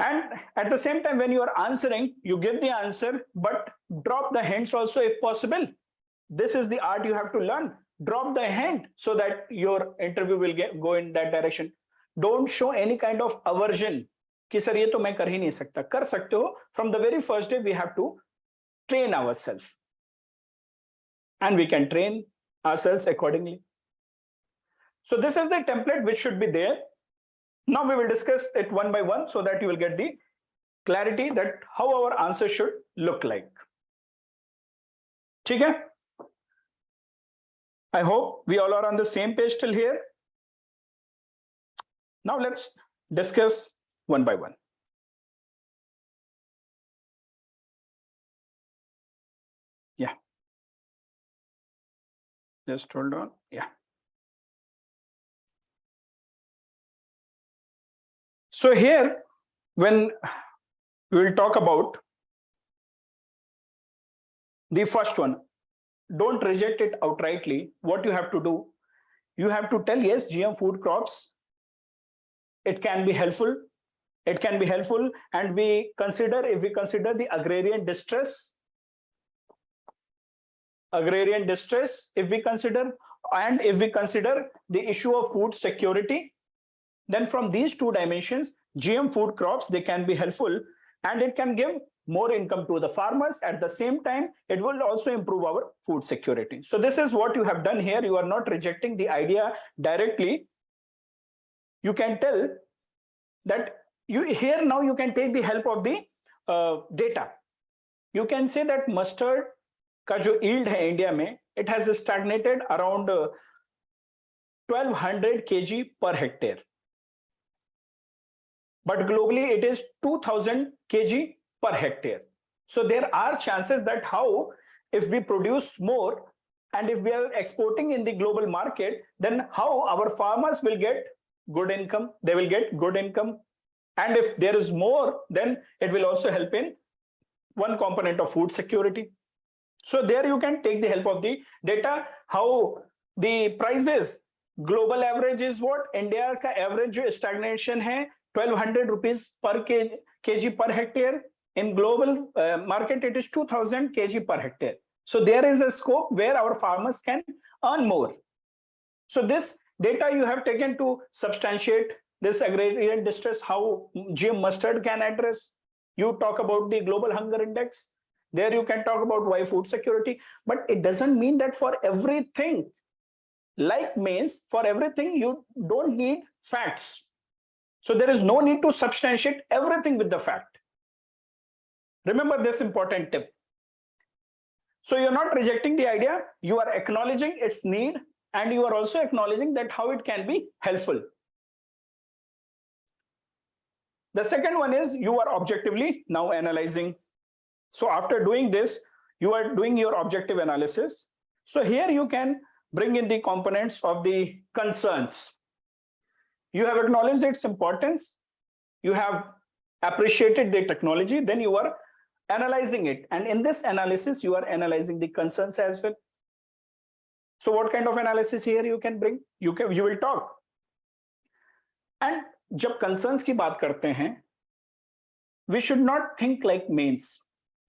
And at the same time, when you are answering, you give the answer, but drop the hints also if possible. This is the art you have to learn. Drop the hint so that your interview will go in that direction. Don't show any kind of aversion. कि sir ये तो मैं कर ही नहीं सकता. कर सकते हो. From the very first day, we have to train ourselves. And we can train ourselves accordingly. So this is the template which should be there. Now we will discuss it one by one so that you will get the clarity that how our answer should look like. ठीक है? I hope we all are on the same page till here. Now let's discuss one by one. Yeah. Just hold on. Yeah. So here, when we will talk about the first one, don't reject it outrightly. What you have to do, you have to tell, yes, GM food crops, it can be helpful. It can be helpful. And we consider, if we consider the agrarian distress, if we consider, and if we consider the issue of food security, then from these two dimensions, GM food crops, they can be helpful and it can give more income to the farmers. At the same time, it will also improve our food security. So this is what you have done here. You are not rejecting the idea directly. You can tell that here now you can take the help of the data. You can say that mustard का जो yield है India में, it has stagnated around 1200 kg per hectare. But globally it is 2000 kg per hectare. So there are chances that how if we produce more and if we are exporting in the global market, then how our farmers will get good income, they will get good income. And if there is more, then it will also help in one component of food security. So there you can take the help of the data, how the prices, global average is what? India ka average jo stagnation hai, 1200 rupees per kg per hectare. In global market, it is 2000 kg per hectare. So there is a scope where our farmers can earn more. So this data you have taken to substantiate this agrarian distress, how GM mustard can address. You talk about the global hunger index. There you can talk about why food security, but it doesn't mean that for everything, like mains, for everything you don't need facts. So there is no need to substantiate everything with the fact. Remember this important tip. So you're not rejecting the idea, you are acknowledging its need, and you are also acknowledging that how it can be helpful. The second one is you are objectively now analyzing. So after doing this, you are doing your objective analysis. So here you can bring in the components of the concerns. You have acknowledged its importance. You have appreciated the technology. Then you are analyzing it. And in this analysis, you are analyzing the concerns as well. So what kind of analysis here you can bring? You will talk. And जब concerns की बात करते हैं, we should not think like mains.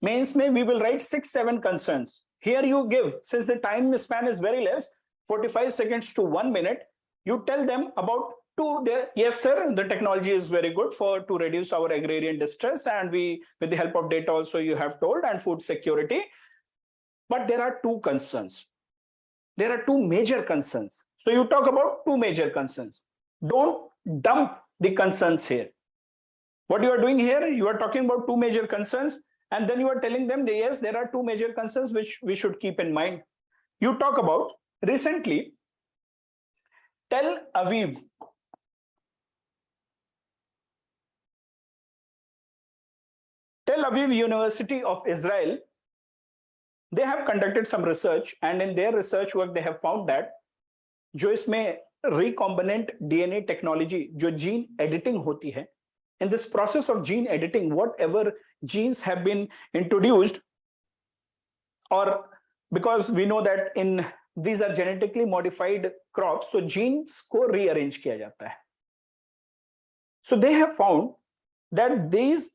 Mains में we will write 6-7 concerns. Here you give, since the time span is very less, 45 seconds to 1 minute, you tell them about two. Yes, sir, the technology is very good to reduce our agrarian distress, and we, with the help of data also you have told, and food security. but there are two concerns. There are two major concerns. So you talk about two major concerns. Don't dump the concerns here. What you are doing here, you are talking about two major concerns, and then you are telling them that yes, there are two major concerns which we should keep in mind. You talk about recently Tel Aviv University of Israel, they have conducted some research, and in their research work they have found that जो इसमें recombinant DNA technology, जो gene editing होती है, in this process of gene editing, whatever genes have been introduced, or because we know that in these are genetically modified crops, so genes को rearrange किया जाता है. So they have found that these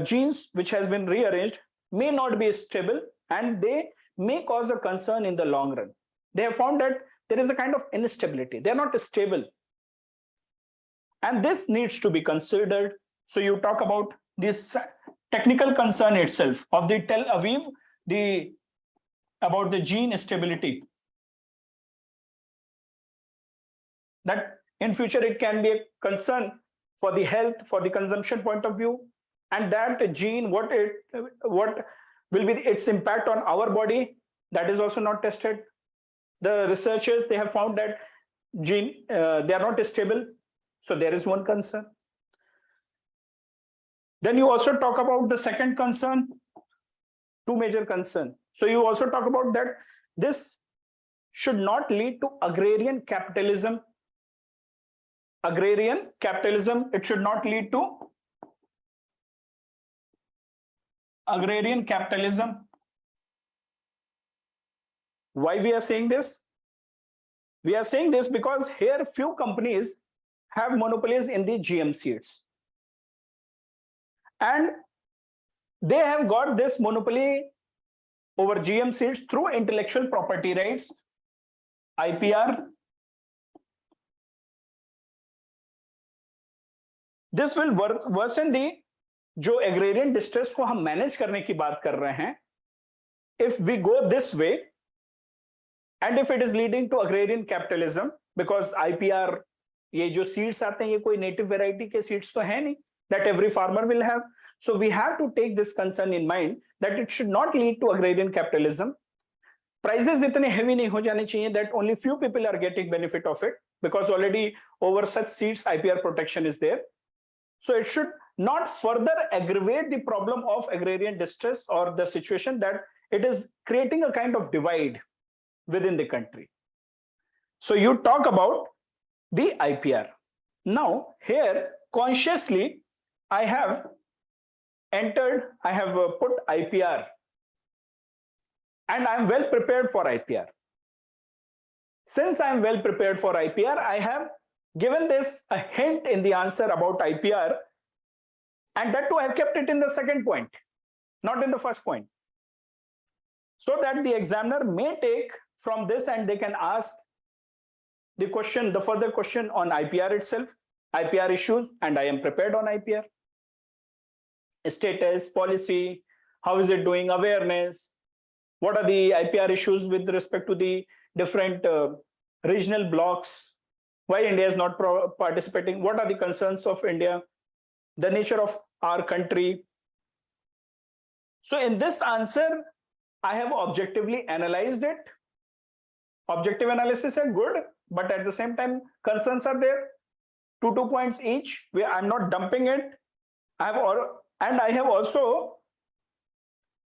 genes which has been rearranged may not be stable, and they may cause a concern in the long run. They have found that there is a kind of instability. They are not stable. And this needs to be considered. So you talk about this technical concern itself of the Tel Aviv, about the gene stability. That in future it can be a concern for the health, for the consumption point of view, and that gene, what will be its impact on our body, that is also not tested. The researchers, they have found that gene, they are not stable. So there is one concern. Then you also talk about the second concern, two major concerns. So you also talk about that this should not lead to agrarian capitalism. Agrarian capitalism, it should not lead to agrarian capitalism. Why we are saying this? We are saying this because here few companies have monopolies in the GM seeds. And they have got this monopoly over GM seeds through intellectual property rights, IPR. This will worsen the जो agrarian distress को हम manage करने की बात कर रहे हैं. If we go this way, and if it is leading to agrarian capitalism, because IPR, ये जो seeds आते हैं ये कोई native variety के seeds तो है नहीं that every farmer will have. So we have to take this concern in mind that it should not lead to agrarian capitalism. Prices इतने heavy नहीं हो जाने चाहिए that only few people are getting benefit of it, because already over such seeds IPR protection is there. So it should not further aggravate the problem of agrarian distress or the situation that it is creating a kind of divide within the country. So you talk about the IPR. Now here consciously I have put IPR, and I am well prepared for IPR. Since I am well prepared for IPR, I have given this a hint in the answer about IPR, and that too I have kept it in the second point, not in the first point, so that the examiner may take from this and they can ask the question, the further question on IPR itself, IPR issues, and I am prepared on IPR. Status, policy, how is it doing, awareness, what are the IPR issues with respect to the different regional blocks, why India is not participating, what are the concerns of India, the nature of our country. So in this answer, I have objectively analyzed it. Objective analysis is good, but at the same time, concerns are there. 2 points each, where I'm not dumping it. I have also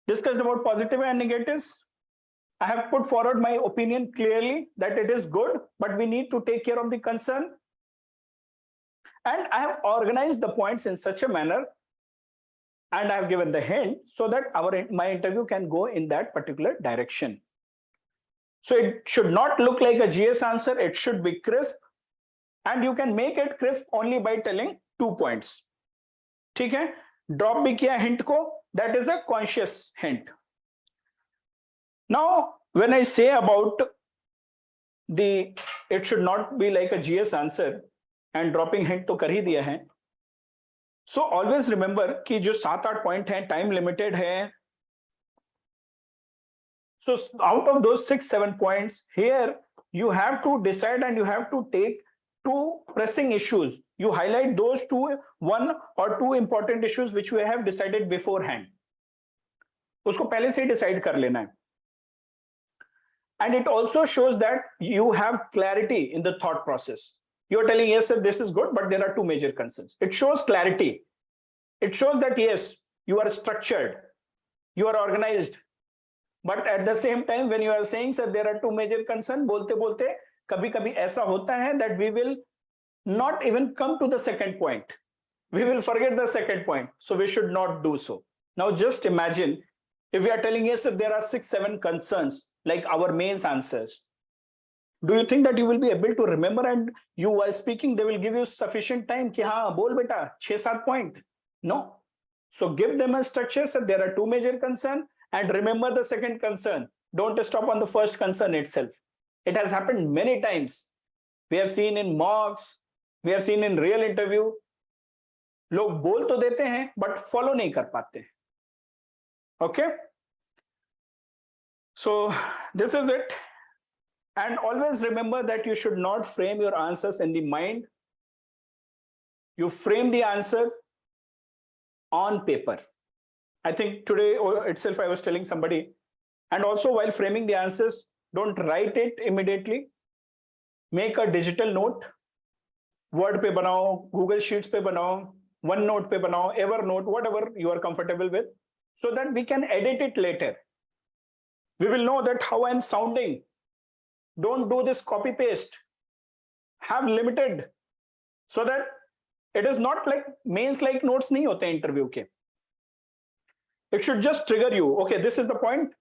discussed about positive and negatives. I have put forward my opinion clearly that it is good, but we need to take care of the concern. And I have organized the points in such a manner, and I have given the hint so that my interview can go in that particular direction. So it should not look like a GS answer. It should be crisp, and you can make it crisp only by telling 2 points. ठीक है? Drop भी किया hint को. That is a conscious hint. Now, when I say about it should not be like a GS answer and dropping hint तो कर ही दिया है. So always remember कि जो 7-8 point है, time limited है. So out of those 6-7 points, here you have to decide and you have to take 2 pressing issues. You highlight those 1 or 2 important issues which you have decided beforehand. उसको पहले से decide कर लेना है. And it also shows that you have clarity in the thought process. You are telling, yes, sir, this is good, but there are 2 major concerns. It shows clarity. It shows that, yes, you are structured, you are organized. But at the same time, when you are saying, sir, there are 2 major concerns, bolte kabhi aisa hota hai that we will not even come to the second point. We will forget the second point. So we should not do so. Now just imagine if we are telling, yes, sir, there are 6-7 concerns like our mains answers. Do you think that you will be able to remember, and you while speaking, they will give you sufficient time ki haan, bol beta, 6-7 point? No. So give them a structure. So there are 2 major concerns, and remember the second concern. Don't stop on the first concern itself. It has happened many times. We have seen in mocks, we have seen in real interview. लोग बोल तो देते हैं, but follow नहीं कर पाते. Okay. So this is it. And always remember that you should not frame your answers in the mind. You frame the answer on paper. I think today itself I was telling somebody, and also while framing the answers, don't write it immediately. Make a digital note. Word pe banao, Google Sheets pe banao, OneNote pe banao, Evernote, whatever you are comfortable with, so that we can edit it later. We will know that how I'm sounding. Don't do this copy paste. Have limited, so that it is not like mains like notes nahi hote interview ke. It should just trigger you. Okay, this is the point.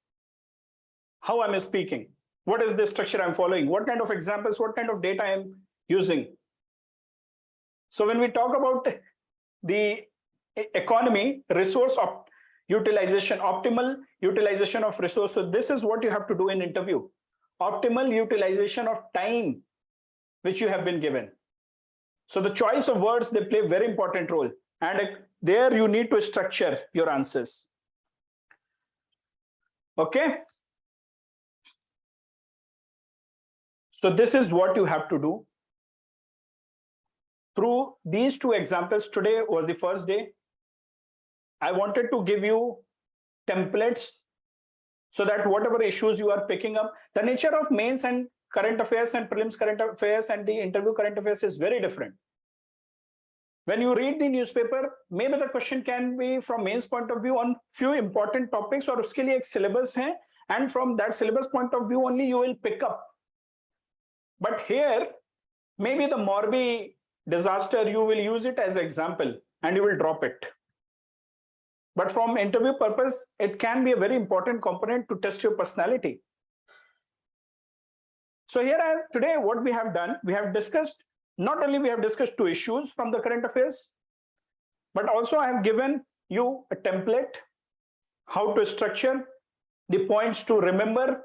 How am I speaking? What is the structure I'm following? What kind of examples, what kind of data I'm using? So when we talk about the economy, resource utilization, optimal utilization of resource. So this is what you have to do in interview. Optimal utilization of time which you have been given. So the choice of words, they play a very important role. And there you need to structure your answers. Okay. So this is what you have to do. Through these 2 examples, today was the first day. I wanted to give you templates so that whatever issues you are picking up, the nature of mains and current affairs and prelims current affairs and the interview current affairs is very different. When you read the newspaper, maybe the question can be from mains point of view on few important topics, or uske liye ek syllabus hai, and from that syllabus point of view only you will pick up. But here, maybe the Morbi disaster, you will use it as example and you will drop it. But from interview purpose, it can be a very important component to test your personality. So here today, what we have done, we have discussed, not only we have discussed 2 issues from the current affairs, but also I have given you a template, how to structure, the points to remember,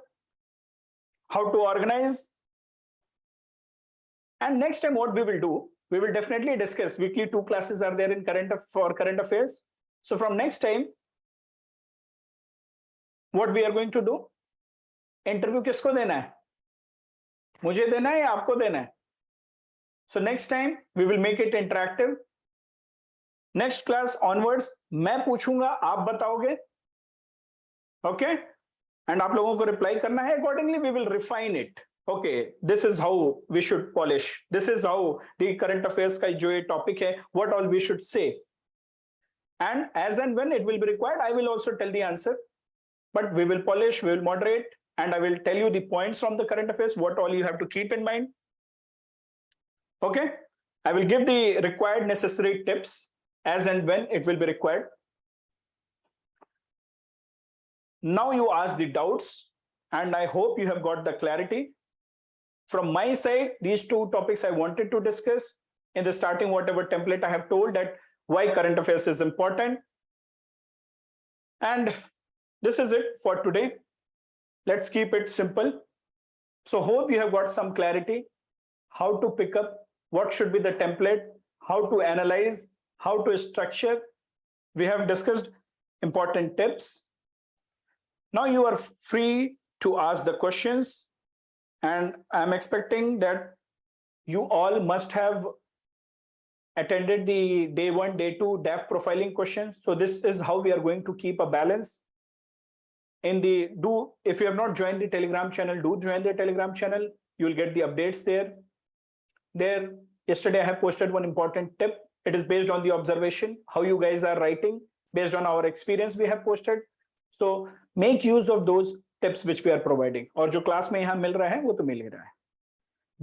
how to organize. And next time what we will do, we will definitely discuss, weekly 2 classes are there in for current affairs. So from next time, what we are going to do, interview किसको देना है? मुझे देना है या आपको देना है? So next time we will make it interactive. Next class onwards, मैं पूछूंगा, आप बताओगे, okay? And आप लोगों को reply करना है. Accordingly, we will refine it. Okay, this is how we should polish. This is how the current affairs का जो ये topic है, what all we should say. And as and when it will be required, I will also tell the answer. But we will polish, we will moderate, and I will tell you the points from the current affairs, what all you have to keep in mind. Okay, I will give the required necessary tips as and when it will be required. Now you ask the doubts, and I hope you have got the clarity. From my side, these 2 topics I wanted to discuss in the starting, whatever template I have told, that why current affairs is important. And this is it for today. Let's keep it simple. So hope you have got some clarity, how to pick up, what should be the template, how to analyze, how to structure. We have discussed important tips. Now you are free to ask the questions, and I'm expecting that you all must have attended the day 1, day 2 DAF profiling questions. So this is how we are going to keep a balance. If you have not joined the Telegram channel, do join the Telegram channel. You will get the updates there. Yesterday I have posted one important tip. It is based on the observation, how you guys are writing, based on our experience we have posted. So make use of those tips which we are providing. और जो class में यहाँ मिल रहा है वो तो मिल ही रहा है.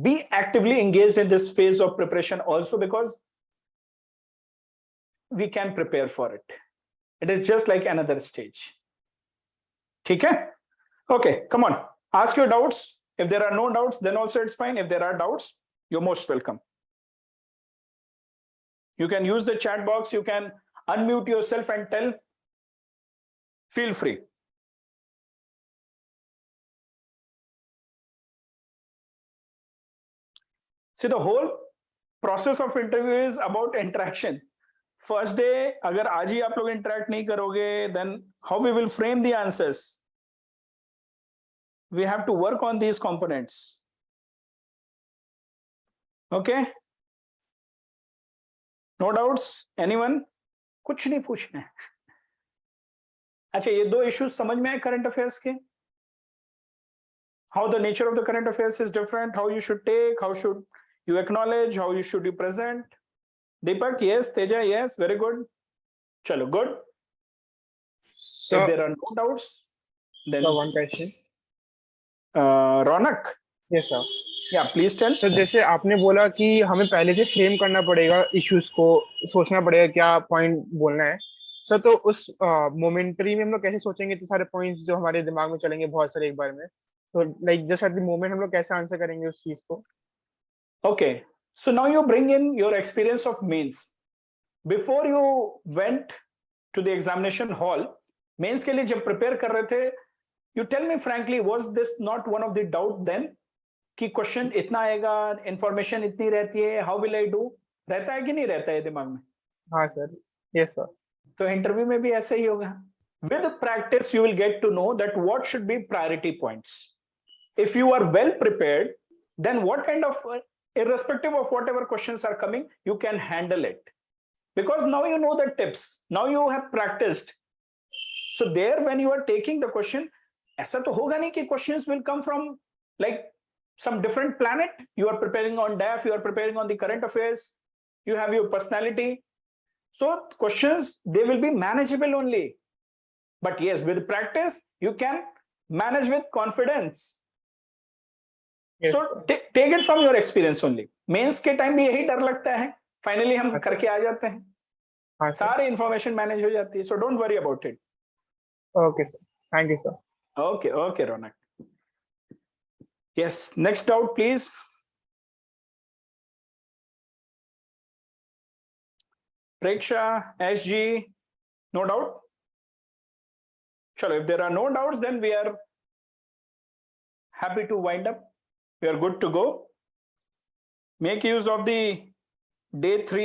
Be actively engaged in this phase of preparation also, because we can prepare for it. It is just like another stage. ठीक है? Okay, come on. Ask your doubts. If there are no doubts, then also it's fine. If there are doubts, you're most welcome. You can use the chat box. You can unmute yourself and tell. Feel free. See, the whole process of interview is about interaction. First day, अगर आज ही आप लोग interact नहीं करोगे, then how we will frame the answers? We have to work on these components. Okay? No doubts? Anyone? कुछ नहीं पूछना है. अच्छा, ये दो issues समझ में आए current affairs के? How the nature of the current affairs is different, how you should take, how should you acknowledge, how you should you present. Deepak, yes. Teja, yes. Very good. Chalo, good. So if there are no doubts, then one question. Ronak. Yes, sir. Yeah, please tell. Sir जैसे आपने बोला कि हमें पहले से frame करना पड़ेगा, issues को सोचना पड़ेगा क्या पॉइंट बोलना है सर, तो उस मोमेंटरी में हम लोग कैसे सोचेंगे इतने सारे पॉइंट्स जो हमारे दिमाग में चलेंगे बहुत सारे एक बार में, तो like just at the moment हम लोग कैसे आंसर करेंगे उस चीज को? Okay, so now you bring in your experience of mains. Before you went to the examination hall, mains के लिए जब prepare कर रहे थे, you tell me frankly, was this not one of the doubt then? कि question इतना आएगा, information इतनी रहती है, हाउ विल आई डू, रहता है कि नहीं रहता है दिमाग में? हाँ सर. Yes sir. तो इंटरव्यू में भी ऐसा ही होगा. With practice you will get to know that what should be priority points. If you are well prepared, then what kind of, irrespective of whatever questions are coming, you can handle it, because now you know the tips, now you have practiced. So there when you are taking the question, ऐसा तो होगा नहीं कि questions will come from like some different planet. You are preparing on DAF, you are preparing on the current affairs, you have your personality, so questions they will be manageable only. But yes, with practice you can manage with confidence. Yes, so take it from your experience only. Mains के time भी यही डर लगता है, finally हम करके आ जाते हैं. हाँ, सारी इंफॉर्मेशन मैनेज हो जाती है. So don't worry about it. Okay sir, thank you sir. Okay okay Ronak. Yes, next doubt please. Preksha, SG, no doubt? चलो, if there are no doubts, then we are happy to wind up. We are good to go. Make use of the day 3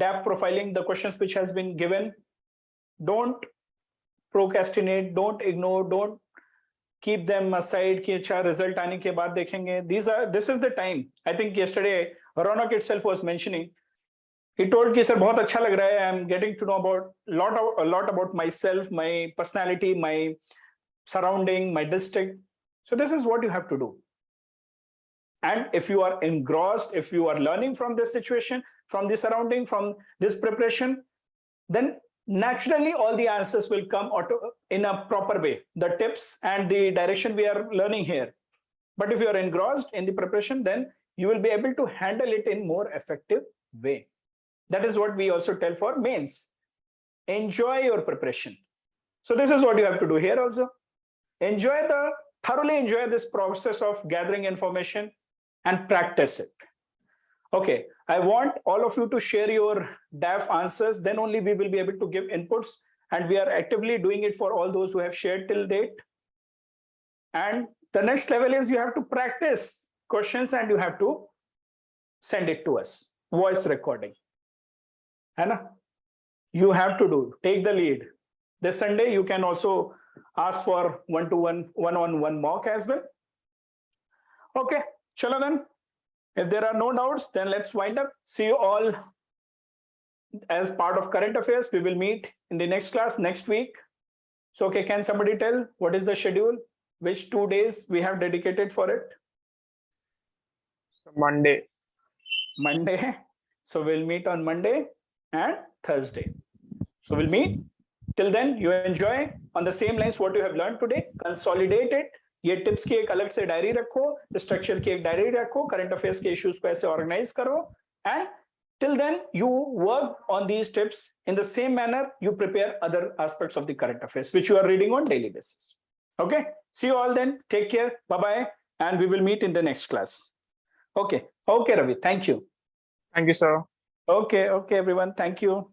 DAF profiling, the questions which has been given. Don't procrastinate, don't ignore, don't keep them aside कि अच्छा result आने के बाद देखेंगे. This is the time. I think yesterday Ronak itself was mentioning. He told कि sir बहुत अच्छा लग रहा है. I'm getting to know about a lot about myself, my personality, my surrounding, my district. So this is what you have to do. And if you are engrossed, if you are learning from this situation, from the surrounding, from this preparation, then naturally all the answers will come in a proper way, the tips and the direction we are learning here. But if you are engrossed in the preparation, then you will be able to handle it in more effective way. That is what we also tell for mains. Enjoy your preparation. So this is what you have to do here also. Thoroughly enjoy this process of gathering information and practice it. Okay, I want all of you to share your DAF answers, then only we will be able to give inputs, and we are actively doing it for all those who have shared till date. And the next level is you have to practice questions and you have to send it to us, voice recording. Anna, you have to take the lead. This Sunday you can also ask for one-on-one mock as well. Okay, chalo then. If there are no doubts, then let's wind up. See you all as part of current affairs. We will meet in the next class next week. So, okay, can somebody tell what is the schedule? Which 2 days we have dedicated for it? Monday. Monday. So we'll meet on Monday and Thursday. So we'll meet. Till then, you enjoy on the same lines what you have learned today. Consolidate it. ये tips की एक अलग से diary रखो, structure की एक diary रखो, current affairs के इश्यूज को ऐसे ऑर्गेनाइज करो, and till then you work on these tips in the same manner you prepare other aspects of the current affairs which you are reading on daily basis. Okay, see you all then. Take care. Bye bye, and we will meet in the next class. Okay, Ravi, thank you. Thank you, sir. Okay, everyone, thank you.